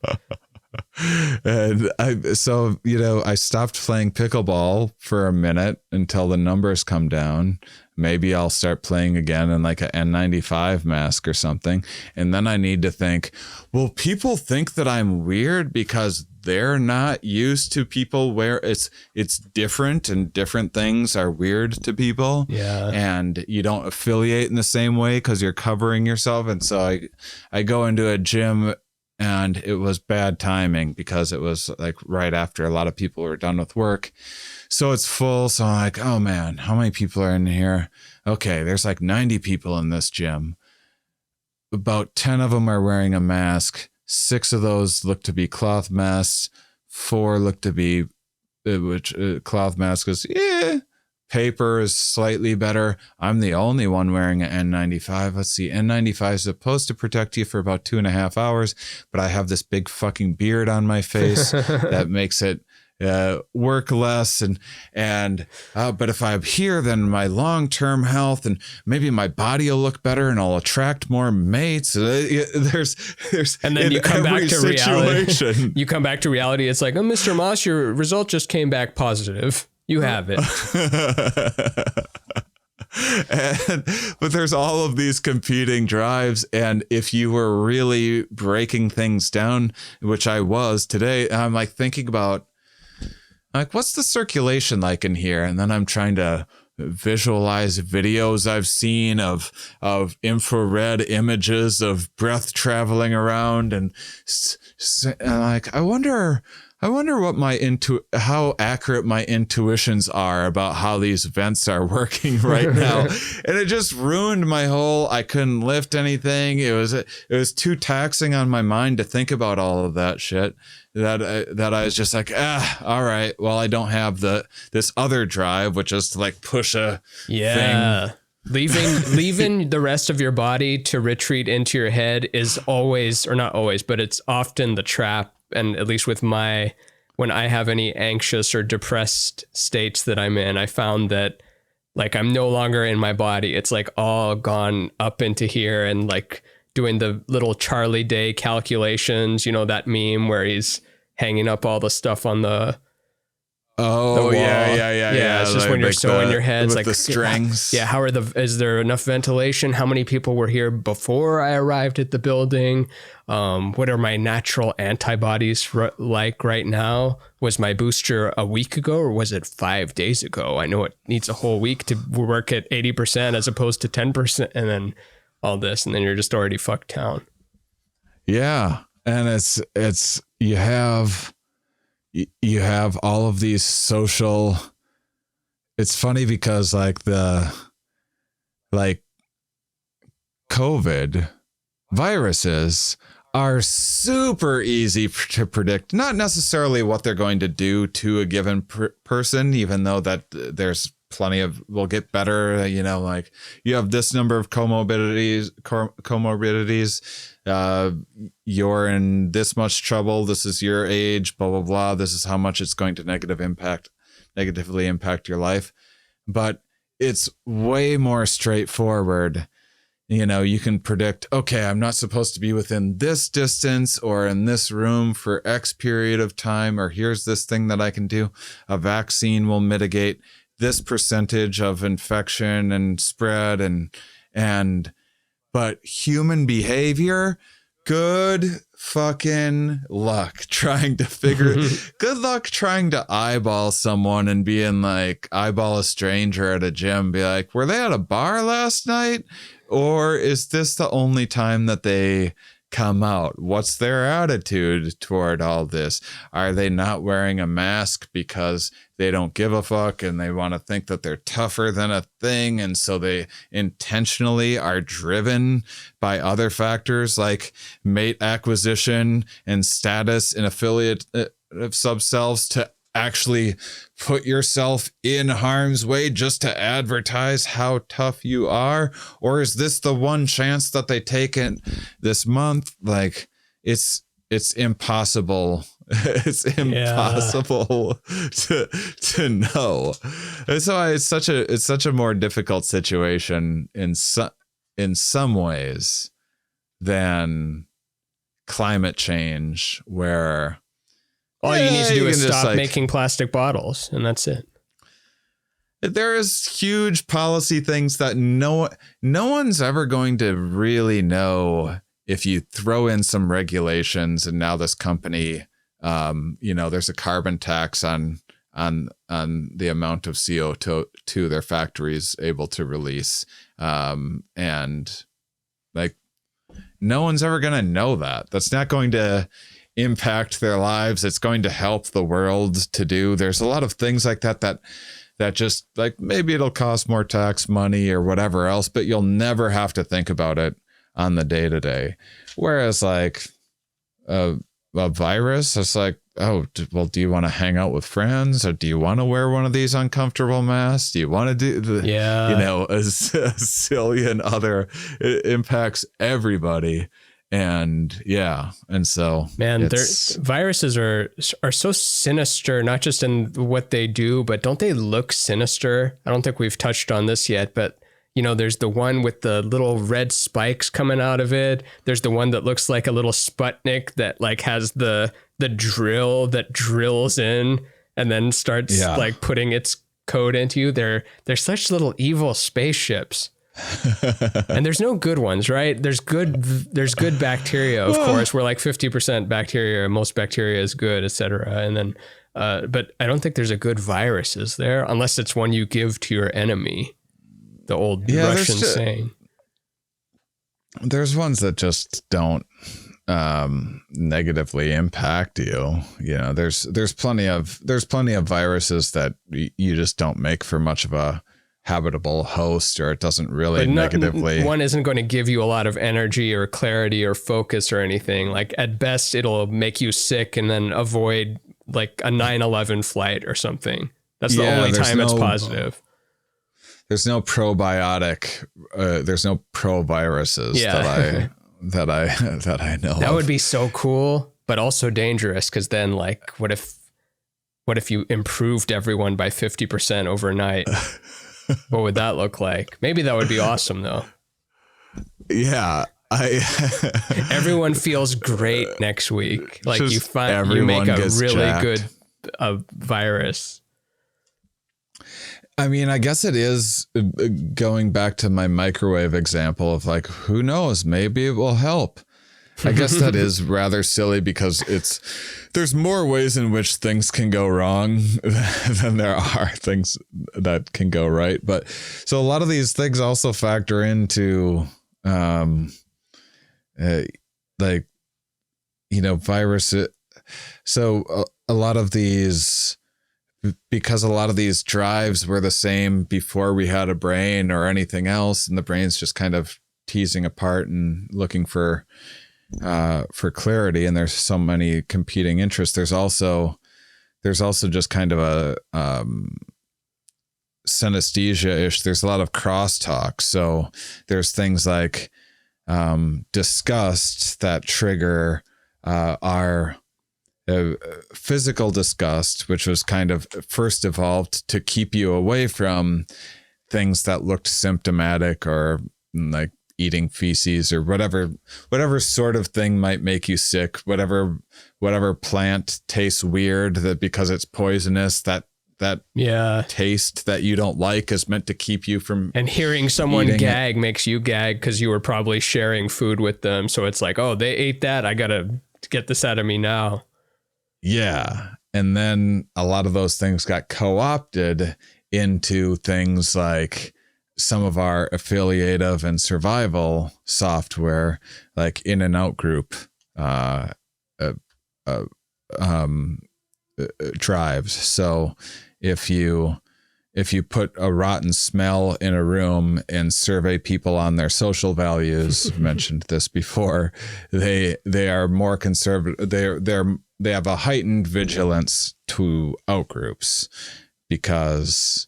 And I stopped playing pickleball for a minute until the numbers come down. Maybe I'll start playing again in like an N95 mask or something. And then I need to think, will people think that I'm weird because they're not used to people where it's different and different things are weird to people. Yeah. And you don't affiliate in the same way because you're covering yourself. And so I go into a gym, and it was bad timing because it was like right after a lot of people were done with work. So it's full. So I'm like, oh man, how many people are in here? Okay, there's like 90 people in this gym. About 10 of them are wearing a mask. 6 of those look to be cloth masks. 4 look to be, cloth mask is, paper is slightly better. I'm the only one wearing an N95. Let's see. N95 is supposed to protect you for about 2.5 hours, but I have this big fucking beard on my face that makes it work less. But if I'm here, then my long-term health and maybe my body will look better and I'll attract more mates. There's and then you come back to reality. You come back to reality. It's like, oh, Mr. Mauss, your result just came back positive. You have it. But there's all of these competing drives. And if you were really breaking things down, which I was today, I'm like thinking about like, what's the circulation like in here? And then I'm trying to visualize videos I've seen of infrared images of breath traveling around. And like, I wonder what how accurate my intuitions are about how these vents are working right now. And it just ruined my whole, I couldn't lift anything. It was too taxing on my mind to think about all of that shit that I was just like, all right, well, I don't have this other drive, which is to like push a thing. Leaving the rest of your body to retreat into your head is always, or not always, but it's often the trap. And at least with when I have any anxious or depressed states that I'm in, I found that like I'm no longer in my body. It's like all gone up into here and like doing the little Charlie Day calculations, that meme where he's hanging up all the stuff on the wall. Yeah. It's just like, when you're so in your head, it's like the strings. Yeah. Is there enough ventilation? How many people were here before I arrived at the building? What are my natural antibodies like right now? Was my booster a week ago or was it 5 days ago? I know it needs a whole week to work at 80% as opposed to 10%, and then all this, and then you're just already fucked town. Yeah. And it's you have all of these social, it's funny because like COVID viruses are super easy to predict. Not necessarily what they're going to do to a given person, even though that there's will get better. You know, like you have this number of comorbidities, you're in this much trouble. This is your age, blah, blah, blah. This is how much it's going to negatively impact your life. But it's way more straightforward. You know, you can predict, okay, I'm not supposed to be within this distance or in this room for X period of time, or here's this thing that I can do. A vaccine will mitigate this percentage of infection and spread but human behavior, good fucking luck trying to eyeball someone and being like, eyeball a stranger at a gym, be like, were they at a bar last night? Or is this the only time that they come out? What's their attitude toward all this? Are they not wearing a mask because they don't give a fuck and they want to think that they're tougher than a thing? And so they intentionally are driven by other factors like mate acquisition and status and affiliative subselves to actually put yourself in harm's way just to advertise how tough you are? Or is this the one chance that they take in this month? Like it's impossible. It's impossible to know. And so it's such a more difficult situation in some ways than climate change, where all you need to do is stop like, making plastic bottles, and that's it. There is huge policy things that no one's ever going to really know if you throw in some regulations. And now this company, there's a carbon tax on the amount of CO2 their factories able to release, and like no one's ever going to know that. That's not going to impact their lives. It's going to help the world to do. There's a lot of things like that just like maybe it'll cost more tax money or whatever else, but you'll never have to think about it on the day to day. Whereas like a virus, it's like, oh, well, do you want to hang out with friends, or do you want to wear one of these uncomfortable masks? Do you want to do a zillion other, it impacts everybody. And so viruses are so sinister, not just in what they do, but don't they look sinister? I don't think we've touched on this yet, but there's the one with the little red spikes coming out of it. There's the one that looks like a little Sputnik that like has the drill that drills in and then starts like putting its code into you. They're such little evil spaceships. And there's no good ones, right? There's good bacteria, of course. We're like 50% bacteria, most bacteria is good, etc. And then, but I don't think there's a good virus, is there? Unless it's one you give to your enemy. The old Russian saying. There's ones that just don't negatively impact you. There's plenty of viruses that you just don't make for much of a habitable host, or it doesn't really negatively. One isn't going to give you a lot of energy or clarity or focus or anything. Like at best, it'll make you sick and then avoid like a 9/11 flight or something. That's the only time it's positive. There's no probiotic. There's no pro viruses that I know. That would be so cool, but also dangerous. Because then, like, what if you improved everyone by 50% overnight? What would that look like? Maybe that would be awesome, though. Yeah, everyone feels great next week. Like you make a really good virus. I mean, I guess it is going back to my microwave example of like, who knows? Maybe it will help. I guess that is rather silly because there's more ways in which things can go wrong than there are things that can go right. But so a lot of these things also factor into viruses. So a lot of these, because a lot of these drives were the same before we had a brain or anything else, and the brain's just kind of teasing apart and looking for clarity, and there's so many competing interests. There's also just kind of a synesthesia-ish, there's a lot of crosstalk. So there's things like disgust that trigger our physical disgust, which was kind of first evolved to keep you away from things that looked symptomatic, or like eating feces or whatever sort of thing might make you sick, whatever plant tastes weird, that because it's poisonous, that taste that you don't like is meant to keep you from. And hearing someone gag makes you gag because you were probably sharing food with them. So it's like, oh, they ate that, I gotta get this out of me now. Yeah. And then a lot of those things got co-opted into things like some of our affiliative and survival software, like in and out group drives. So if you put a rotten smell in a room and survey people on their social values, mentioned this before, they are more conservative. They have a heightened vigilance to outgroups, because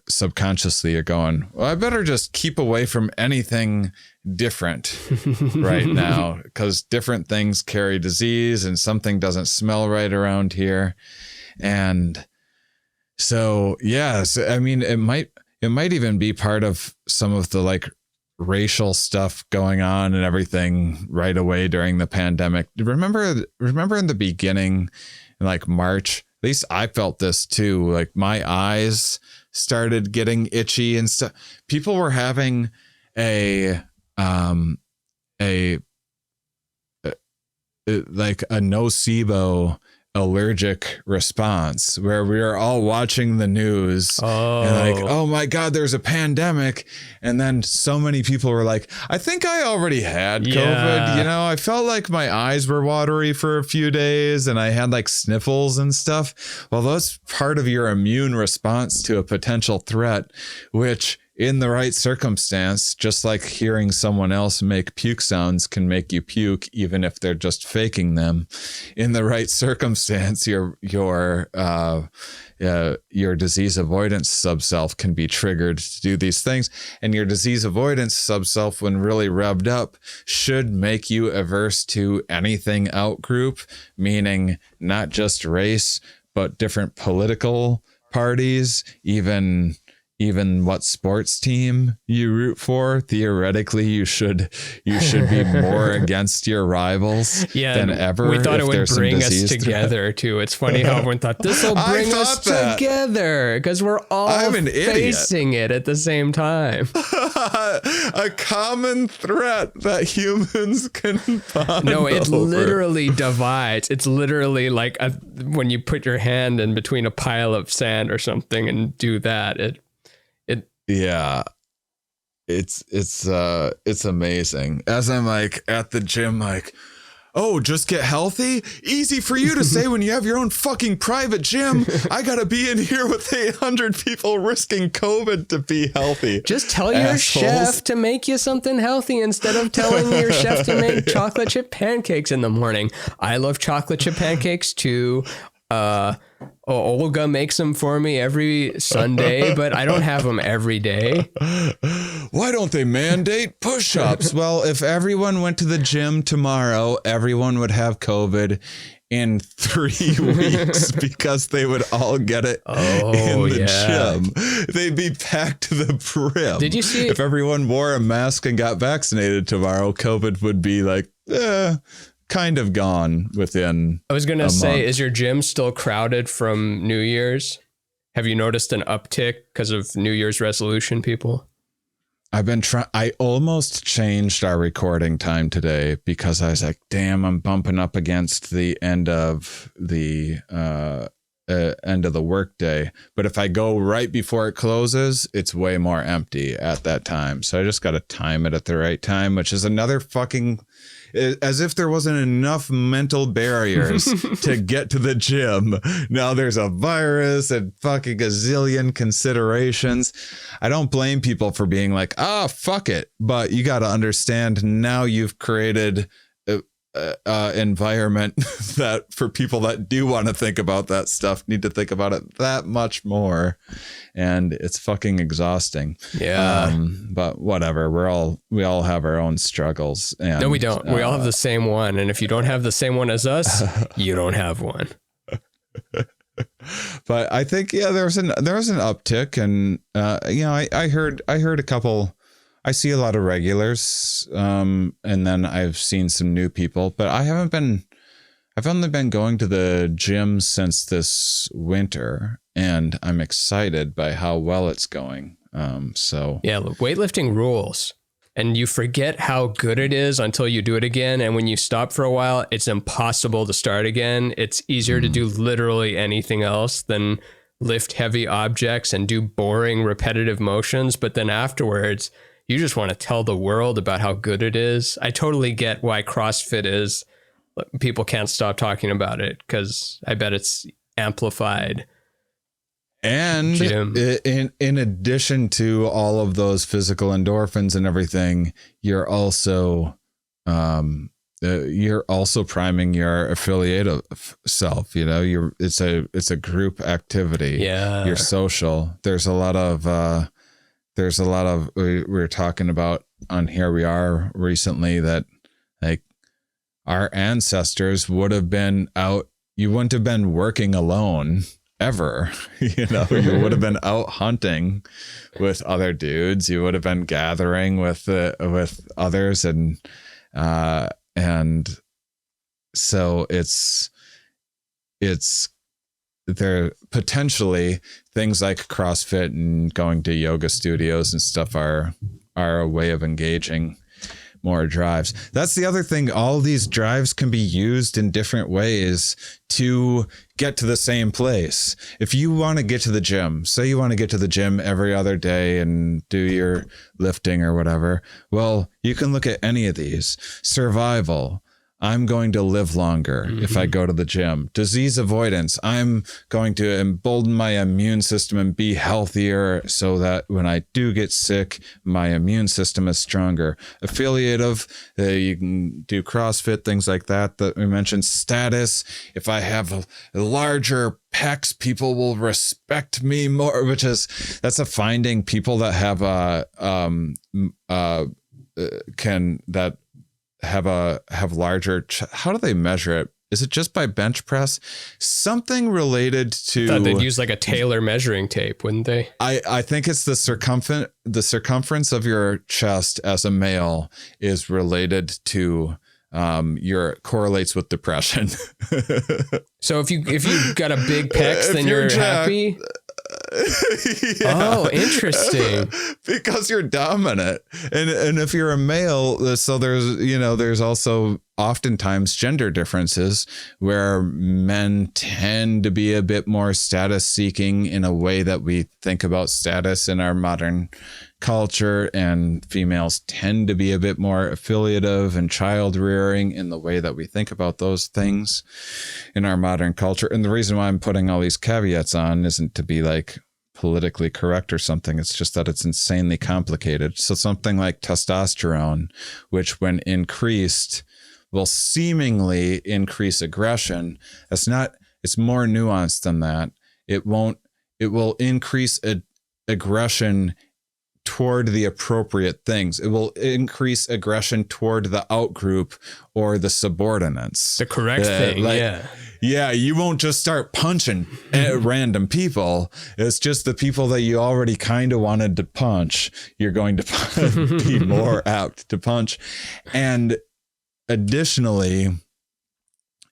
subconsciously you're going, well, I better just keep away from anything different right now, because different things carry disease and something doesn't smell right around here. And so, yes, I mean, it might even be part of some of the like racial stuff going on and everything right away during the pandemic. Remember in the beginning, in like March, at least I felt this too. Like my eyes started getting itchy and stuff. People were having a nocebo allergic response, where we were all watching the news and like, oh my God, there's a pandemic. And then so many people were like, I think I already had COVID. You know, I felt like my eyes were watery for a few days and I had like sniffles and stuff. Well, that's part of your immune response to a potential threat, which in the right circumstance, just like hearing someone else make puke sounds can make you puke, even if they're just faking them. In the right circumstance, your disease avoidance subself can be triggered to do these things. And your disease avoidance subself, when really revved up, should make you averse to anything outgroup, meaning not just race, but different political parties, even what sports team you root for. Theoretically, you should be more against your rivals than ever. We thought it would bring us together too. It's funny how everyone thought this will bring us together because we're all facing it at the same time. A common threat that humans can bond. No, it over. literally divides. It's literally like when you put your hand in between a pile of sand or something and do that. Yeah, it's amazing. As I'm like at the gym, like, oh, just get healthy? Easy for you to say when you have your own fucking private gym. I gotta be in here with 800 people risking COVID to be healthy. Just tell your chef to make you something healthy instead of telling your chef to make chocolate chip pancakes in the morning. I love chocolate chip pancakes too. Olga makes them for me every Sunday, but I don't have them every day. Why don't they mandate push-ups? Well, if everyone went to the gym tomorrow, everyone would have COVID in 3 weeks because they would all get it in the gym. They'd be packed to the brim. Did you see? If everyone wore a mask and got vaccinated tomorrow, COVID would be like, kind of gone within. I was going to say, is your gym still crowded from New Year's? Have you noticed an uptick because of New Year's resolution people? I've been trying. I almost changed our recording time today because I was like, damn, I'm bumping up against the end of the workday. But if I go right before it closes, it's way more empty at that time. So I just got to time it at the right time, which is another fucking, as if there wasn't enough mental barriers to get to the gym. Now there's a virus and fucking a zillion considerations. I don't blame people for being like, fuck it. But you got to understand, now you've created environment that for people that do want to think about that stuff need to think about it that much more, and it's fucking exhausting. But whatever, we all have our own struggles. And no, we don't. We all have the same one, and if you don't have the same one as us, you don't have one. But I think there was an uptick, and I heard a couple. I see a lot of regulars, and then I've seen some new people, but I've only been going to the gym since this winter, and I'm excited by how well it's going. So yeah, weightlifting rules, and you forget how good it is until you do it again. And when you stop for a while, it's impossible to start again. It's easier to do literally anything else than lift heavy objects and do boring, repetitive motions. But then afterwards, you just want to tell the world about how good it is. I totally get why CrossFit is. People can't stop talking about it because I bet it's amplified. And in addition to all of those physical endorphins and everything, you're also priming your affiliative self. It's a group activity. Yeah, you're social. There's a lot of we were talking about on Here We Are recently that like our ancestors would have been out. You wouldn't have been working alone ever. You would have been out hunting with other dudes. You would have been gathering with others, and so it's there potentially things like CrossFit and going to yoga studios and stuff are a way of engaging more drives. That's the other thing. All these drives can be used in different ways to get to the same place. If you want to get to the gym, say you want to get to the gym every other day and do your lifting or whatever, well, you can look at any of these. Survival. I'm going to live longer if I go to the gym. Disease avoidance. I'm going to embolden my immune system and be healthier so that when I do get sick, my immune system is stronger. Affiliative. You can do CrossFit, things like that we mentioned. Status. If I have larger pecs, people will respect me more, that's a finding. People that have have larger how do they measure it? Is it just by bench press? Something related to, I thought they'd use like a Taylor measuring tape, wouldn't they? I think it's the circumference of your chest as a male is related to correlates with depression. So if you got a big pecs, then you're happy. Yeah. Oh, interesting. Because you're dominant, and if you're a male, so there's also oftentimes gender differences where men tend to be a bit more status seeking in a way that we think about status in our modern culture, and females tend to be a bit more affiliative and child rearing in the way that we think about those things in our modern culture. And the reason why I'm putting all these caveats on isn't to be like politically correct or something. It's just that it's insanely complicated. So something like testosterone, which when increased will seemingly increase aggression. It's more nuanced than that. It will increase aggression toward the appropriate things. It will increase aggression toward the outgroup or the subordinates. The correct thing. Yeah, you won't just start punching at random people. It's just the people that you already kind of wanted to punch. You're going to be more apt to punch. And additionally,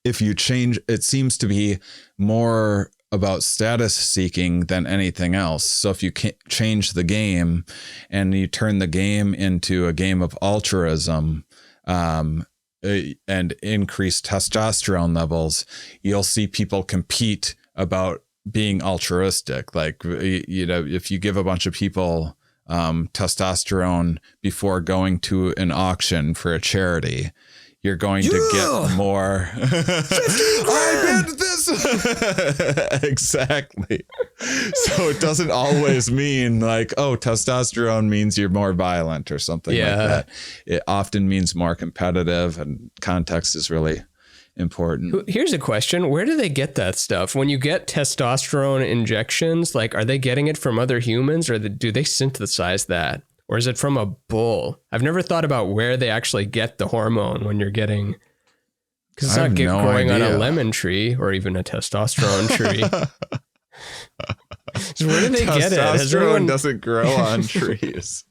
if you change, it seems to be more about status seeking than anything else. So if you change the game and you turn the game into a game of altruism, and increase testosterone levels, you'll see people compete about being altruistic. Like, if you give a bunch of people testosterone before going to an auction for a charity, you're going to get more. I did this. Exactly. So it doesn't always mean like, oh, testosterone means you're more violent or something like that. It often means more competitive, and context is really important. Here's a question. Where do they get that stuff? When you get testosterone injections, like, are they getting it from other humans, or do they synthesize that? Or is it from a bull? I've never thought about where they actually get the hormone when you're getting, because it's not growing on a lemon tree or even a testosterone tree. So where do they get it? Testosterone doesn't grow on trees.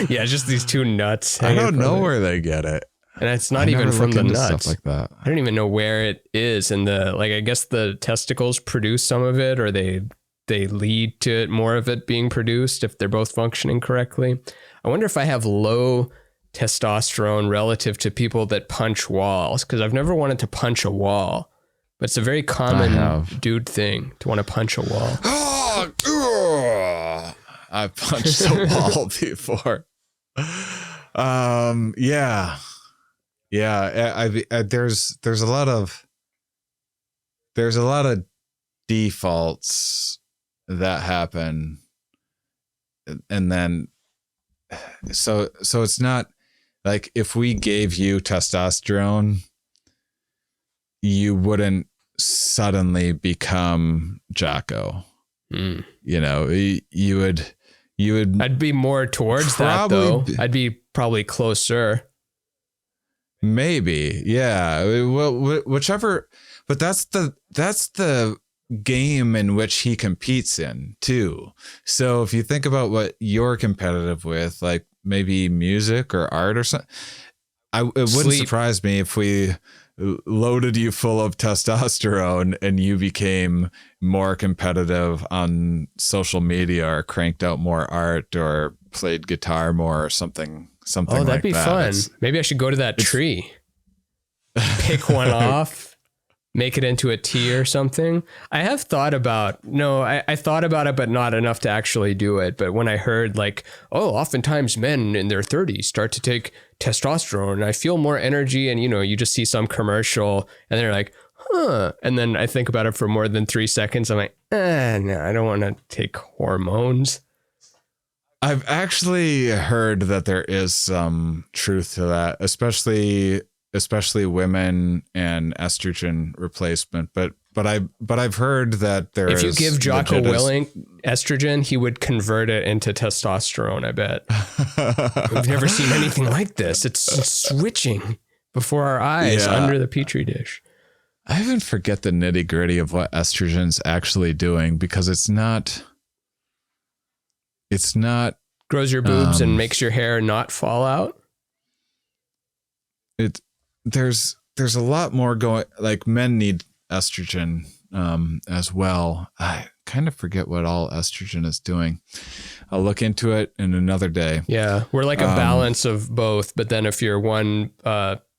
Yeah, just these two nuts. I don't know where they get it. And it's not even from the nuts. Stuff like that. I don't even know where it is. And I guess the testicles produce some of it, or they lead to it, more of it being produced if they're both functioning correctly. I wonder if I have low testosterone relative to people that punch walls, because I've never wanted to punch a wall, but it's a very common dude thing to want to punch a wall. I've punched a wall before. Yeah. There's a lot of defaults that happen, and then so it's not like if we gave you testosterone, you wouldn't suddenly become Jocko. You know, you would I'd be more towards that though. I'd be probably closer. Maybe. Yeah. Well, whichever, but that's the game in which he competes in too. So if you think about what you're competitive with, like maybe music or art or something, it wouldn't surprise me if we loaded you full of testosterone and you became more competitive on social media, or cranked out more art, or played guitar more, or something like that. Oh, that'd be fun. Maybe I should go to that tree, pick one off, make it into a tea or something. I have thought about, I thought about it, but not enough to actually do it. But when I heard like, oh, oftentimes men in their 30s start to take testosterone and I feel more energy, and you just see some commercial and they're like, huh. And then I think about it for more than 3 seconds. I'm like, no, I don't want to take hormones. I've actually heard that there is some truth to that, especially women and estrogen replacement. But I've heard that there is. If you give Jocko Willink estrogen, he would convert it into testosterone, I bet. We've never seen anything like this. It's switching before our eyes under the petri dish. I even forget the nitty gritty of what estrogen's actually doing, because it's not. Grows your boobs and makes your hair not fall out. There's a lot more going, like men need estrogen as well. I kind of forget what all estrogen is doing. I'll look into it in another day. Yeah, we're like a balance of both, but then if you're one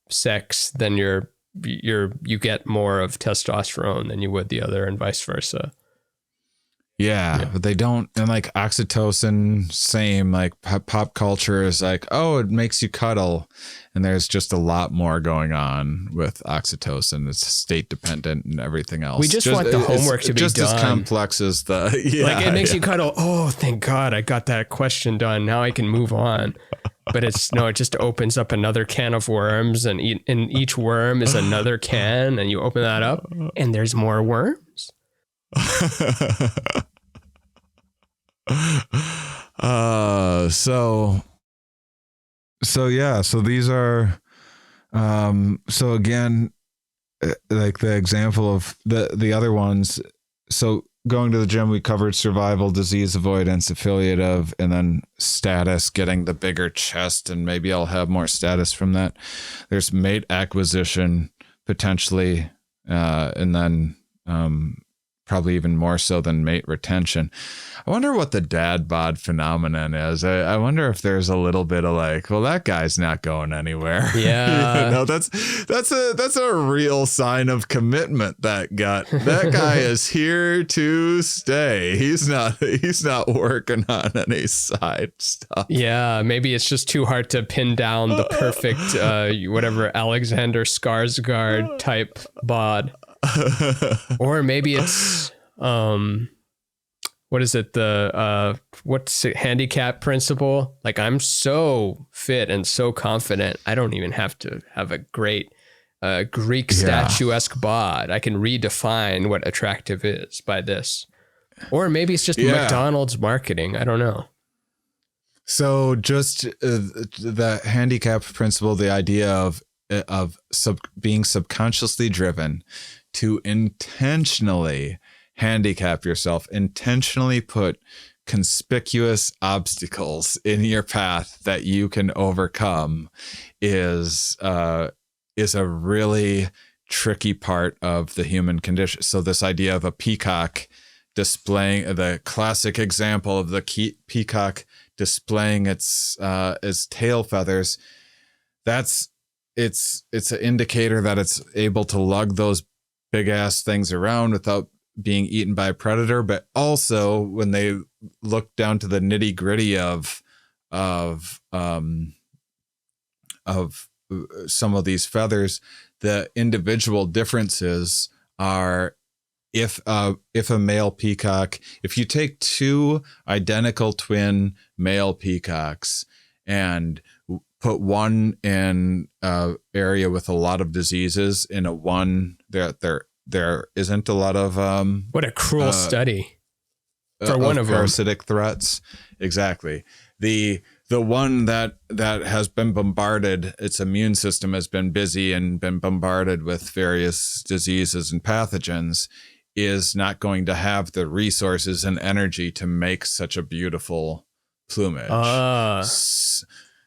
sex, then you get more of testosterone than you would the other, and vice versa. Yeah, but they don't. And like oxytocin, same, like pop culture is like, oh, it makes you cuddle. And there's just a lot more going on with oxytocin. It's state dependent and everything else. We just want the homework to be just done. Just as complex as the, like it makes you cuddle. Oh, thank God I got that question done. Now I can move on. But it just opens up another can of worms, and each worm is another can, and you open that up and there's more worms. So these are so again, like the example of the other ones. So going to the gym, we covered survival, disease avoidance, affiliative, and then status, getting the bigger chest, and maybe I'll have more status from that. There's mate acquisition potentially, and then probably even more so than mate retention. I wonder what the dad bod phenomenon is. I wonder if there's a little bit of like, well, that guy's not going anywhere. Yeah. That's a real sign of commitment. That guy is here to stay. He's not working on any side stuff. Yeah, maybe it's just too hard to pin down the perfect whatever Alexander Skarsgård type bod. Or maybe it's what is it, what's it, handicap principle? Like, I'm so fit and so confident, I don't even have to have a great Greek statuesque bod. I can redefine what attractive is by this. Or maybe it's just McDonald's marketing. I don't know. So just the handicap principle, the idea of being subconsciously driven to intentionally handicap yourself, intentionally put conspicuous obstacles in your path that you can overcome is a really tricky part of the human condition. So this idea of a peacock displaying, the classic example of the peacock displaying its tail feathers, it's an indicator that it's able to lug those big ass things around without being eaten by a predator. But also when they look down to the nitty gritty of some of these feathers, the individual differences are if a male peacock, if you take two identical twin male peacocks and put one in an area with a lot of diseases in a one there isn't a lot of what a cruel study for one of parasitic threats. Exactly. The one that has been bombarded, its immune system has been busy and been bombarded with various diseases and pathogens, is not going to have the resources and energy to make such a beautiful plumage.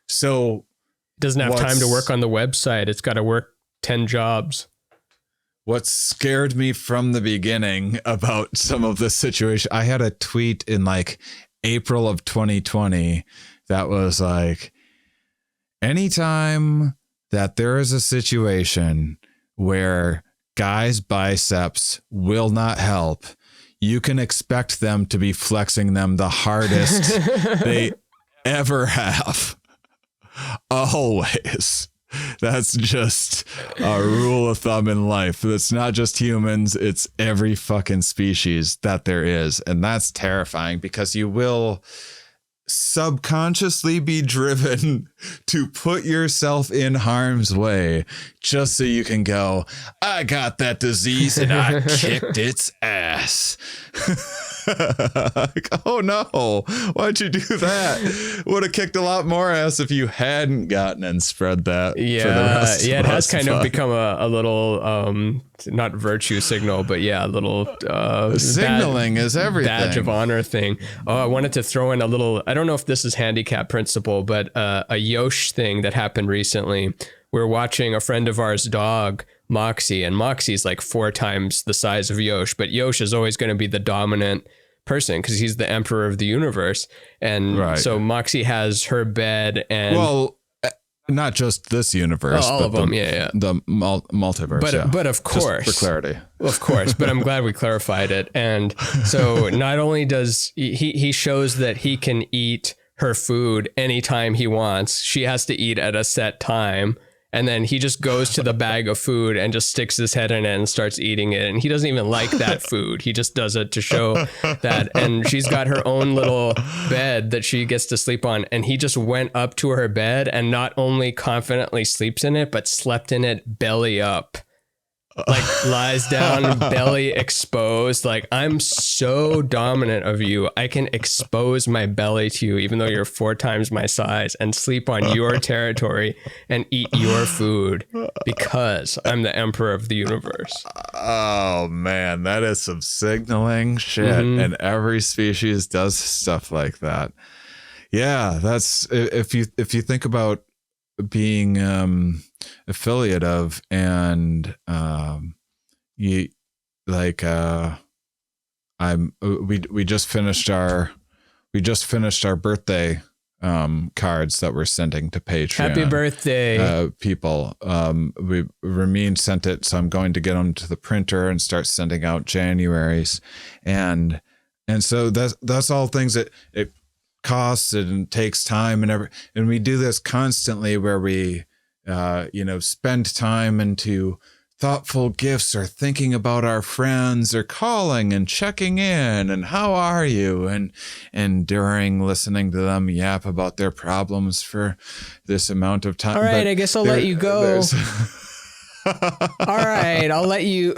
So it doesn't have time to work on the website. It's got to work 10 jobs. What scared me from the beginning about some of this situation, I had a tweet in like April of 2020 that was like, anytime that there is a situation where guys' biceps will not help, you can expect them to be flexing them the hardest they ever have. Always. That's just a rule of thumb in life. It's not just humans, it's every fucking species that there is. And that's terrifying because you will subconsciously be driven to put yourself in harm's way just so you can go, I got that disease and I kicked its ass. Like, oh no, why'd you do that? Would have kicked a lot more ass if you hadn't gotten and spread that. Yeah, for the rest it of has us, kind of become a little not virtue signal, but yeah, a little signaling is everything. Badge of honor thing. Oh, I wanted to throw in a little, I don't know if this is handicap principle, but a Yosh thing that happened recently. We're watching a friend of ours dog, Moxie, and Moxie's like 4 times the size of Yosh, but Yosh is always going to be the dominant person because he's the emperor of the universe. And so Moxie has her bed and... Well, not just this universe, all but of them, the multiverse. But of course, just for clarity, of course. But I'm glad we clarified it. And so not only does he shows that he can eat her food anytime he wants, she has to eat at a set time. And then he just goes to the bag of food and just sticks his head in it and starts eating it. And he doesn't even like that food. He just does it to show that. And she's got her own little bed that she gets to sleep on. And he just went up to her bed and not only confidently sleeps in it, but slept in it belly up. Like lies down, belly exposed. Like, I'm so dominant of you. I can expose my belly to you, even though you're 4 times my size, and sleep on your territory and eat your food because I'm the emperor of the universe. Oh man, that is some signaling shit. And every species does stuff like that. Yeah, that's if you think about being affiliative and you like we just finished our birthday cards that we're sending to Patreon. Happy birthday, people. Ramin sent it, so I'm going to get them to the printer and start sending out January's, and so that's all things that it costs and takes time and we do this constantly where we spend time into thoughtful gifts or thinking about our friends or calling and checking in and how are you and during listening to them yap about their problems for this amount of time. All right, I guess I'll let you go. All right, I'll let you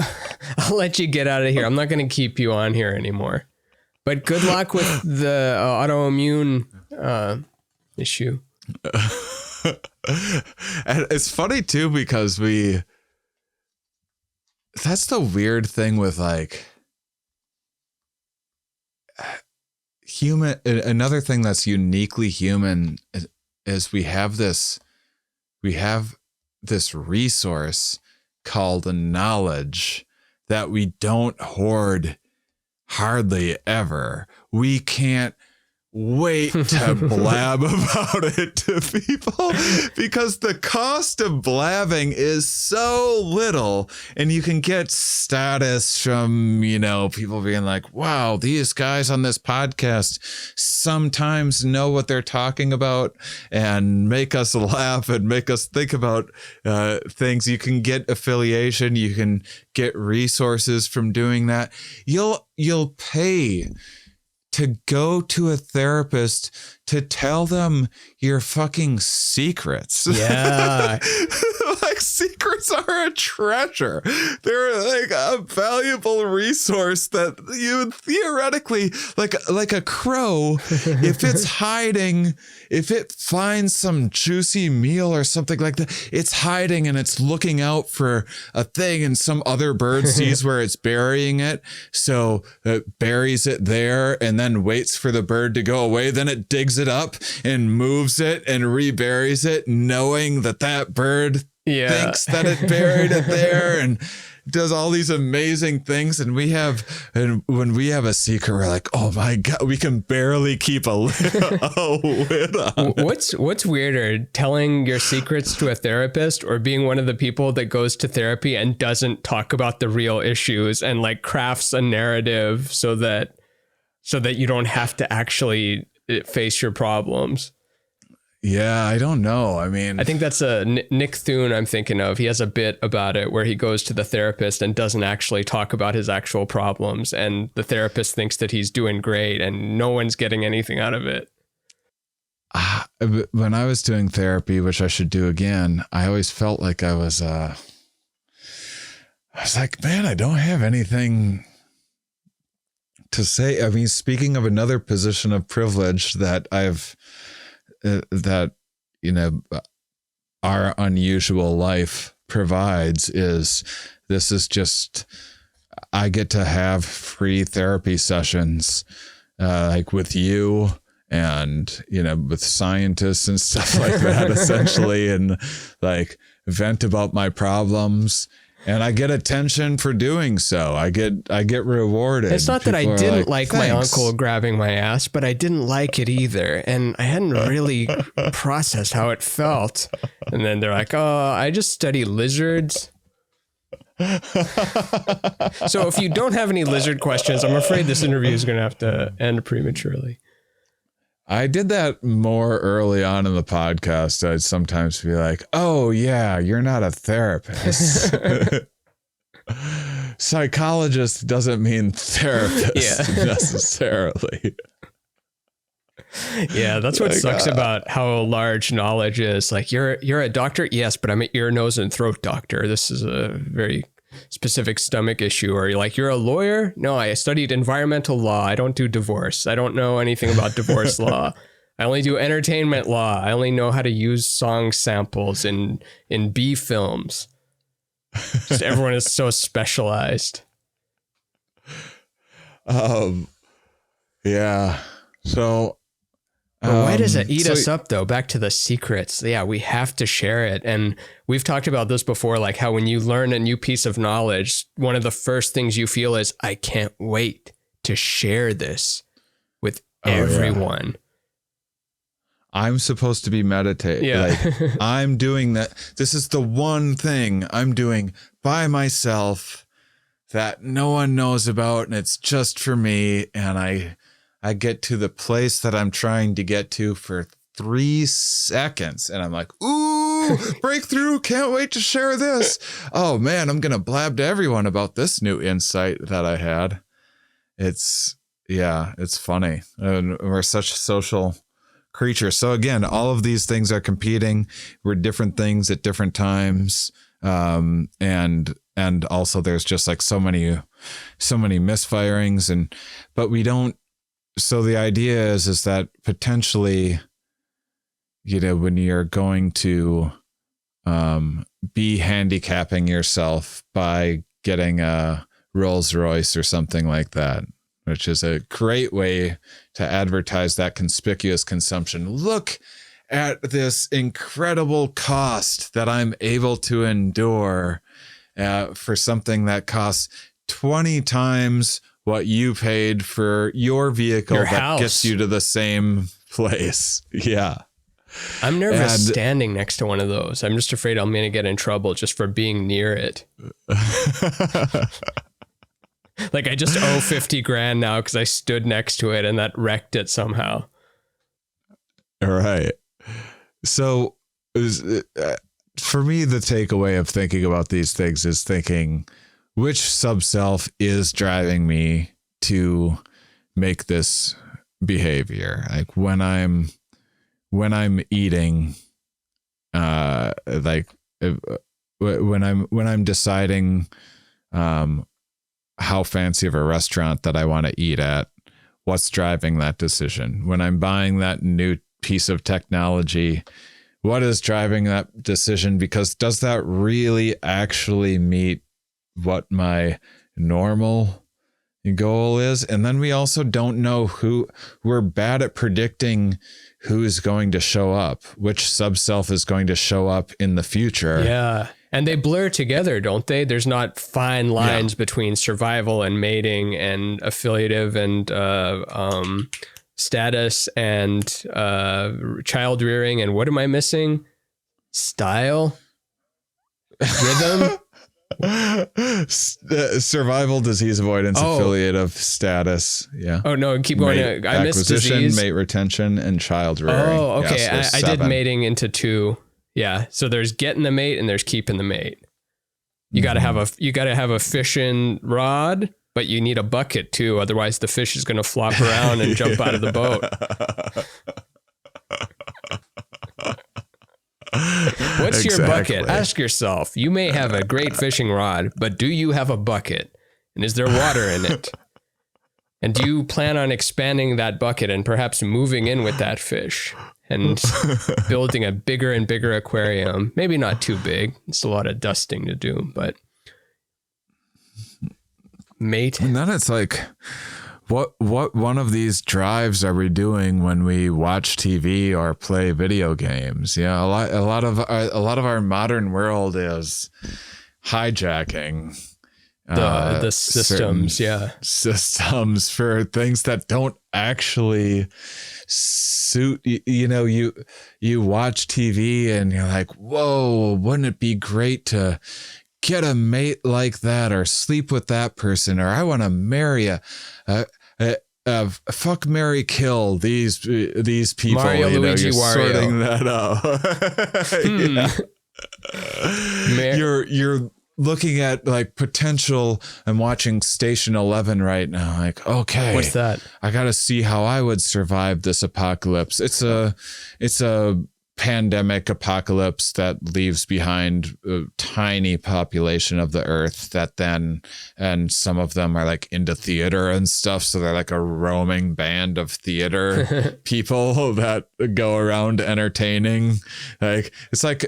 get out of here. I'm not going to keep you on here anymore. But good luck with the autoimmune issue. And it's funny too because that's the weird thing with like human. Another thing that's uniquely human is we have this resource called knowledge that we don't hoard hardly ever. We can't wait to blab about it to people because the cost of blabbing is so little, and you can get status from, people being like, wow, these guys on this podcast sometimes know what they're talking about, and make us laugh and make us think about things. You can get affiliation, you can get resources from doing that. You'll pay to go to a therapist to tell them your fucking secrets. Yeah. Like secrets are a treasure. They're like a valuable resource that you theoretically, like a crow, if it finds some juicy meal or something like that, it's hiding and it's looking out for a thing, and some other bird sees where it's burying it. So it buries it there and then waits for the bird to go away. Then it digs it up and moves it and reburies it, knowing that bird thinks that it buried it there and does all these amazing things. And when we have a secret, we're like, oh my God, we can barely keep a lid on it. What's weirder, telling your secrets to a therapist or being one of the people that goes to therapy and doesn't talk about the real issues and like crafts a narrative so that you don't have to actually face your problems? Yeah, I don't know. I mean, I think that's Nick Thune I'm thinking of. He has a bit about it where he goes to the therapist and doesn't actually talk about his actual problems. And the therapist thinks that he's doing great and no one's getting anything out of it. When I was doing therapy, which I should do again, I always felt like I was like, man, I don't have anything to say. I mean, speaking of another position of privilege that our unusual life provides is I get to have free therapy sessions, like with you and, with scientists and stuff like that, essentially, and like vent about my problems. And I get attention for doing so. I get rewarded. It's not that I didn't like my uncle grabbing my ass, but I didn't like it either. And I hadn't really processed how it felt. And then they're like, oh, I just study lizards. So if you don't have any lizard questions, I'm afraid this interview is going to have to end prematurely. I did that more early on in the podcast. I'd sometimes be like, oh yeah, you're not a therapist. Psychologist doesn't mean therapist necessarily. Yeah, that's what sucks about how large knowledge is. Like, you're a doctor? Yes, but I'm an ear, nose, and throat doctor. This is a very specific stomach issue. Or you're like, you're a lawyer? No, I studied environmental law. I don't do divorce. I don't know anything about divorce law. I only do entertainment law. I only know how to use song samples in B films. Just everyone is so specialized. Yeah. So but why does it eat us up, though? Back to the secrets. Yeah, we have to share it. And we've talked about this before, like how when you learn a new piece of knowledge, one of the first things you feel is, I can't wait to share this with everyone. Yeah. I'm supposed to be meditating. Yeah. Like, I'm doing that. This is the one thing I'm doing by myself that no one knows about, and it's just for me. And I get to the place that I'm trying to get to for 3 seconds, and I'm like, ooh, breakthrough. Can't wait to share this. Oh man, I'm going to blab to everyone about this new insight that I had. It's funny. And we're such social creatures. So again, all of these things are competing. We're different things at different times. And also there's just like so many misfirings, but we don't. So the idea is that potentially, when you're going to be handicapping yourself by getting a Rolls Royce or something like that, which is a great way to advertise that conspicuous consumption. Look at this incredible cost that I'm able to endure for something that costs 20 times what you paid for your vehicle that gets you to the same place. Yeah. I'm nervous standing next to one of those. I'm just afraid I'm going to get in trouble just for being near it. Like, I just owe 50 grand now because I stood next to it and that wrecked it somehow. All right. So for me, the takeaway of thinking about these things is thinking, which sub-self is driving me to make this behavior? Like when I'm eating, when I'm deciding, how fancy of a restaurant that I want to eat at, what's driving that decision? When I'm buying that new piece of technology, what is driving that decision? Because does that really actually meet what my normal goal is? And then we also don't know we're bad at predicting who's going to show up, which sub-self is going to show up in the future. Yeah. And they blur together, don't they? There's not fine lines between survival and mating and affiliative and status and child rearing. And what am I missing? Style? Rhythm? Survival, disease avoidance, affiliative, status. Yeah. Oh, no, keep going. I missed disease. Mate retention, and child rearing. Oh, okay. Yes, I did mating into 2. Yeah. So there's getting the mate and there's keeping the mate. You gotta have a fishing rod, but you need a bucket too. Otherwise the fish is going to flop around and jump out of the boat. What's your bucket? Ask yourself. You may have a great fishing rod, but do you have a bucket? And is there water in it? And do you plan on expanding that bucket and perhaps moving in with that fish and building a bigger and bigger aquarium? Maybe not too big. It's a lot of dusting to do, but mate. And then it's like, what one of these drives are we doing when we watch TV or play video games? Yeah, a lot of our modern world is hijacking the systems, systems for things that don't actually suit. You watch TV and you're like, whoa, wouldn't it be great to get a mate like that, or sleep with that person, or I want to marry fuck, marry, kill these people. Mario, Luigi, you're Wario. Sorting that out. You're looking at like potential. I'm watching Station 11 right now. Like, okay, what's that? I got to see how I would survive this apocalypse. It's a pandemic apocalypse that leaves behind a tiny population of the earth and some of them are like into theater and stuff. So they're like a roaming band of theater people that go around entertaining. Like, it's like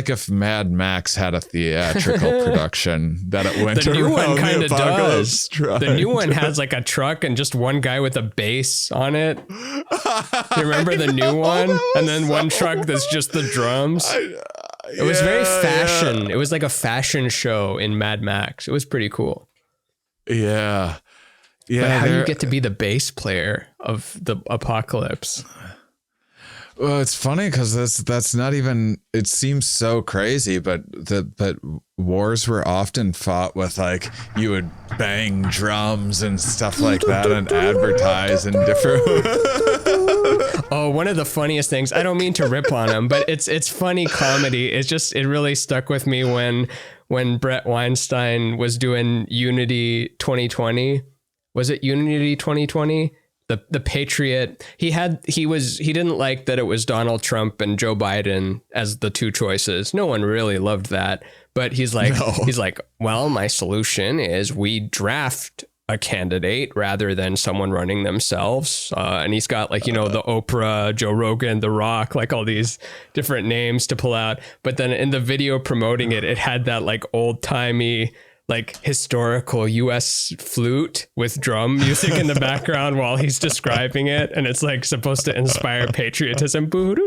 if Mad Max had a theatrical production that it went around. The new one kind of does. The new one has like a truck and just one guy with a bass on it. You remember the new one? And then one truck that's just the drums. It was very fashion. Yeah. It was like a fashion show in Mad Max. It was pretty cool. Yeah. But Yeah. how do you get to be the bass player of the apocalypse? Well, it's funny because that's not even. It seems so crazy, but wars were often fought with like you would bang drums and stuff like that and advertise in different. Oh, one of the funniest things. I don't mean to rip on him, but it's funny comedy. It really stuck with me when Brett Weinstein was doing Unity 2020. Was it Unity 2020? The Patriot, he didn't like that it was Donald Trump and Joe Biden as the two choices. No one really loved that, but he's like, well, my solution is we draft a candidate rather than someone running themselves. And he's got like, the Oprah, Joe Rogan, The Rock, like all these different names to pull out. But then in the video promoting it, it had that like old timey, like historical US flute with drum music in the background while he's describing it. And it's like supposed to inspire patriotism. I don't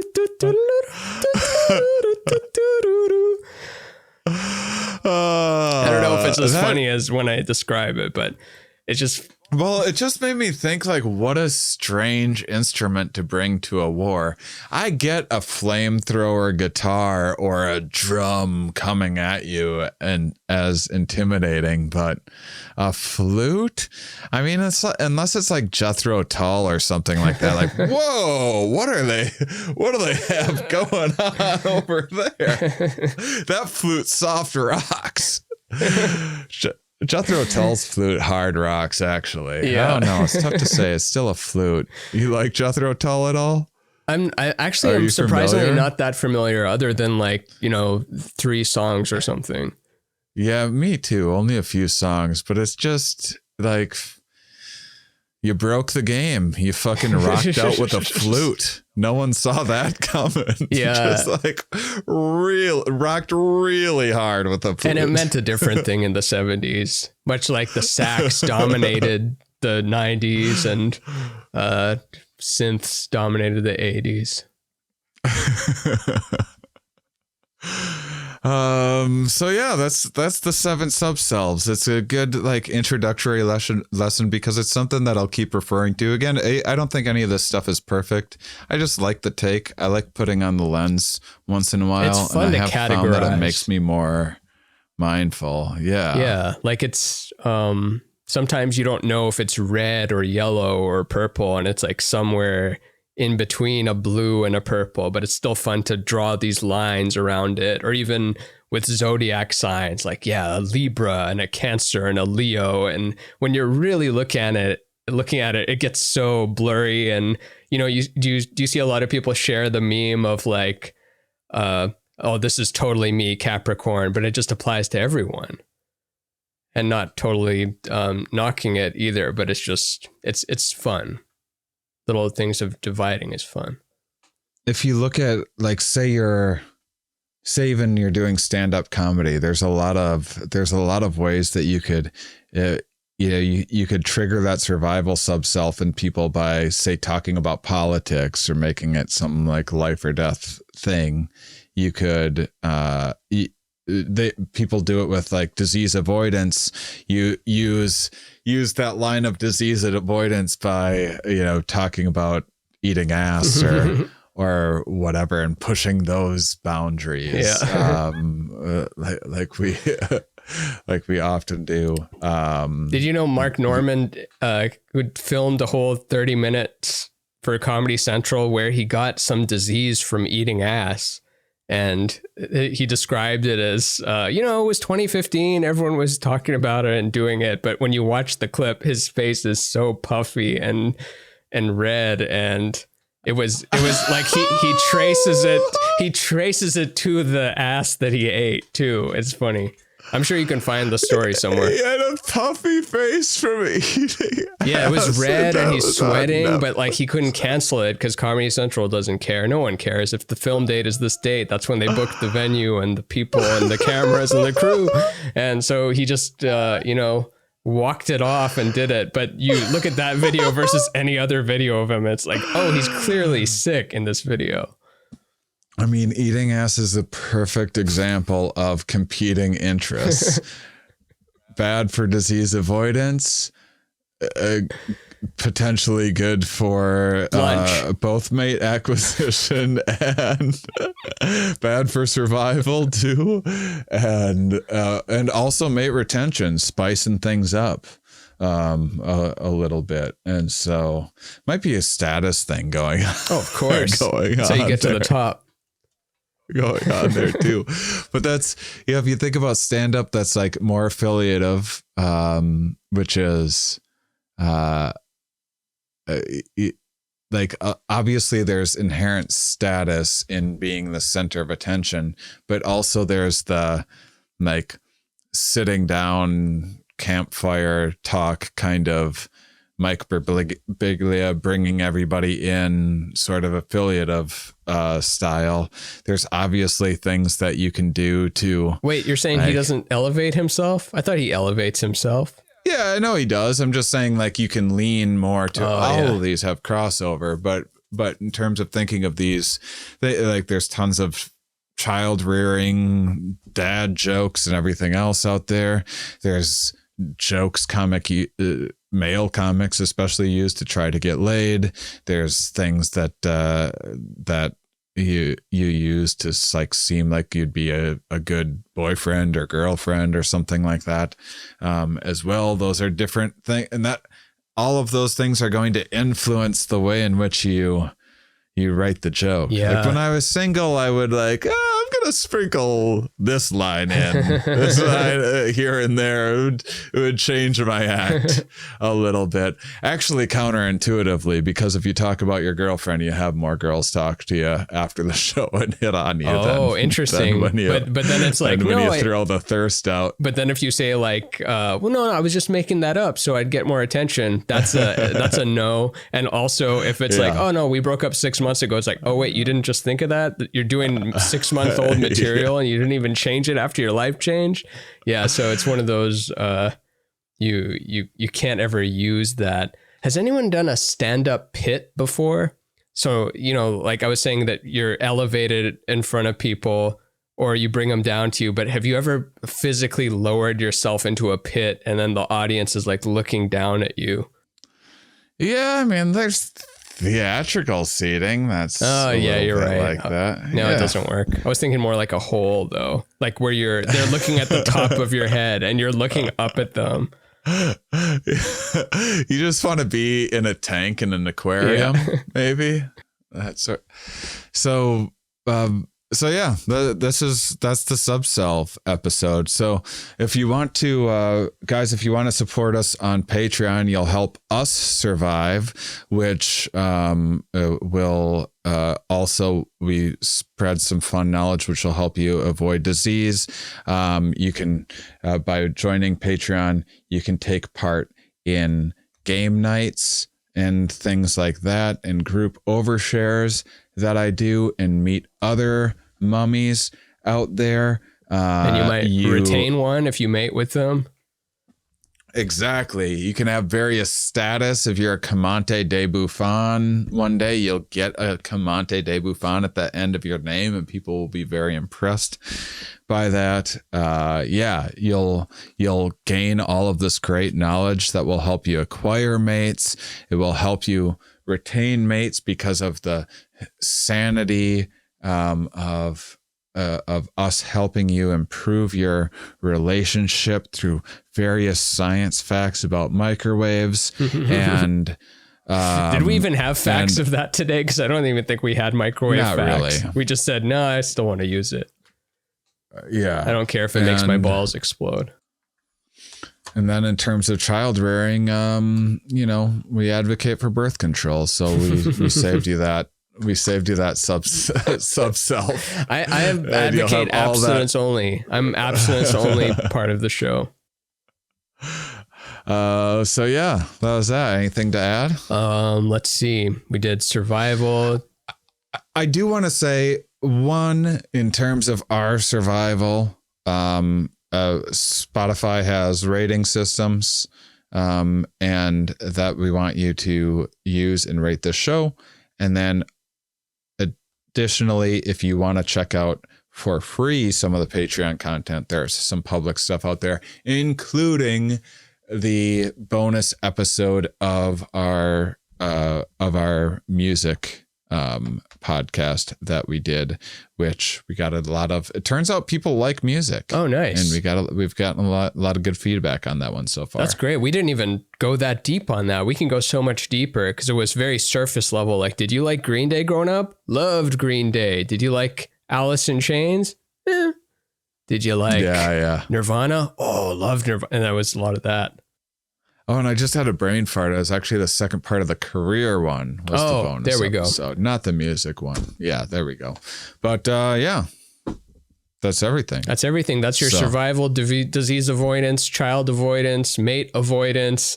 know if it's as funny as when I describe it, but it's just... Well, it just made me think like what a strange instrument to bring to a war. I get a flamethrower guitar or a drum coming at you and as intimidating, but a flute? I mean, it's like, unless it's like Jethro Tull or something like that. Like, whoa, what do they have going on over there? That flute soft rocks. Jethro Tull's flute hard rocks, actually. Yeah. I don't know. It's tough to say. It's still a flute. You like Jethro Tull at all? I'm surprisingly not that familiar, other than like, 3 songs or something. Yeah, me too. Only a few songs, but it's just like you broke the game. You fucking rocked out with a flute. No one saw that coming. Yeah. Just like rocked really hard with a flute. And it meant a different thing in the 70s, much like the sax dominated the 90s and synths dominated the 80s. So yeah, that's the Seven Sub Selves. It's a good like introductory lesson because it's something that I'll keep referring to. Again, I don't think any of this stuff is perfect. I just like the take. I like putting on the lens once in a while. It's fun and to I have categorize. found that it makes me more mindful. Yeah. Yeah. Like it's sometimes you don't know if it's red or yellow or purple, and it's like somewhere in between a blue and a purple, but it's still fun to draw these lines around it. Or even with zodiac signs, like, a Libra and a Cancer and a Leo. And when you're really looking at it, it gets so blurry. And, do you see a lot of people share the meme of like, oh, this is totally me, Capricorn, but it just applies to everyone. And not totally knocking it either, but it's just, it's fun. Little things of dividing is fun. If you look at like, say even you're doing stand-up comedy, there's a lot of ways that you could, you could trigger that survival sub-self in people by, say, talking about politics or making it something like life or death thing. You could, people do it with like disease avoidance. You use that line of disease avoidance by, talking about eating ass or whatever and pushing those boundaries. Yeah. Like we often do. Did you know Mark Norman who filmed a whole 30 minutes for Comedy Central where he got some disease from eating ass? And he described it as, it was 2015. Everyone was talking about it and doing it. But when you watch the clip, his face is so puffy and red. And it was like he traces it to the ass that he ate too. It's funny. I'm sure you can find the story somewhere. He had a puffy face from eating. Yeah, it was red and he's sweating, but like he couldn't cancel it because Comedy Central doesn't care. No one cares. If the film date is this date, that's when they booked the venue and the people and the cameras and the crew. And so he just, walked it off and did it. But you look at that video versus any other video of him, it's like, oh, he's clearly sick in this video. I mean, eating ass is the perfect example of competing interests. bad for disease avoidance, potentially good for both mate acquisition, and bad for survival too, and also mate retention, spicing things up a little bit. And so might be a status thing going on. Oh, of course. Going so on you get to there. the top. Going on there too. But that's, if you think about stand up, that's like more affiliative, which is obviously there's inherent status in being the center of attention, but also there's the like sitting down campfire talk kind of Mike Birbiglia bringing everybody in, sort of affiliative style. There's obviously things that you can do to... Wait, you're saying he doesn't elevate himself? I thought he elevates himself. Yeah, I know he does. I'm just saying, like, you can lean more to all of these have crossover, but in terms of thinking of these, there's tons of child rearing dad jokes and everything else out there. There's jokes male comics especially use to try to get laid. There's things that you use to like seem like you'd be a good boyfriend or girlfriend or something like that, as well. Those are different things, and that all of those things are going to influence the way in which you write the joke. Yeah. Like when I was single, I would I'm gonna sprinkle this line in, this line here and there. It would change my act a little bit. Actually, counterintuitively, because if you talk about your girlfriend, you have more girls talk to you after the show and hit on you. Oh, interesting. But then it's like, when you throw the thirst out. But then if you say like, well, no, I was just making that up so I'd get more attention. That's a no. And also if it's like, oh no, we broke up 6 months ago. It's like, oh wait, you didn't just think of that? You're doing 6-month-old material and you didn't even change it after your life changed. Yeah. So it's one of those, you can't ever use that. Has anyone done a stand-up pit before? So, like I was saying that you're elevated in front of people or you bring them down to you, but have you ever physically lowered yourself into a pit and then the audience is like looking down at you? Yeah. I mean, there's theatrical seating. That's you're right. Like that. No, it doesn't work. I was thinking more like a hole though, like where they're looking at the top of your head and you're looking up at them. You just want to be in a tank in an aquarium, maybe. That's that's the Subself episode. So if you want to, guys, if you want to support us on Patreon, you'll help us survive, which will also, we spread some fun knowledge, which will help you avoid disease. You can, by joining Patreon, you can take part in game nights and things like that, and group overshares that I do, and meet other mummies out there. And you might retain one if you mate with them. Exactly. You can have various status. If you're a Comante de Buffon, one day you'll get a Comante de Buffon at the end of your name, and people will be very impressed by that. You'll gain all of this great knowledge that will help you acquire mates. It will help you retain mates because of the sanity of us helping you improve your relationship through various science facts about microwaves. And did we even have facts of that today? Because I don't even think we had microwave facts. Really. We just said, no, I still want to use it. I don't care if it makes my balls explode. And then in terms of child rearing, we advocate for birth control. So we saved you that. We saved you that sub self. I advocate abstinence only. I'm abstinence only part of the show. So yeah, that was that. Anything to add? Let's see. We did survival. I do want to say one, in terms of our survival, Spotify has rating systems, and that we want you to use and rate this show. And then additionally, if you want to check out for free some of the Patreon content. There's some public stuff out there, including the bonus episode of our music podcast that we did, which we got a lot of. It turns out people like music. Oh, nice! And we've gotten a lot of good feedback on that one so far. That's great. We didn't even go that deep on that. We can go so much deeper because it was very surface level. Like, did you like Green Day growing up? Loved Green Day. Did you like Alice in Chains? Did you like Nirvana? Oh, loved Nirvana. And that was a lot of that. Oh, and I just had a brain fart. It was actually the second part of the career one. Was the bonus there we go. episode, not the music one. Yeah, there we go. But yeah, that's everything. That's everything. That's your survival, disease avoidance, child avoidance, mate avoidance,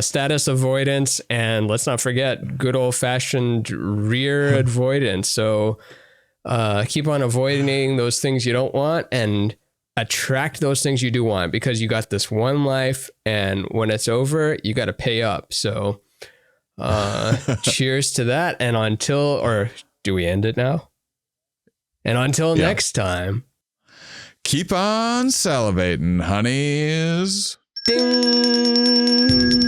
status avoidance, and let's not forget good old fashioned rear avoidance. So keep on avoiding those things you don't want and attract those things you do want, because you got this one life, and when it's over, you got to pay up. So cheers to that. And or do we end it now? And until next time, keep on salivating, honeys. Ding.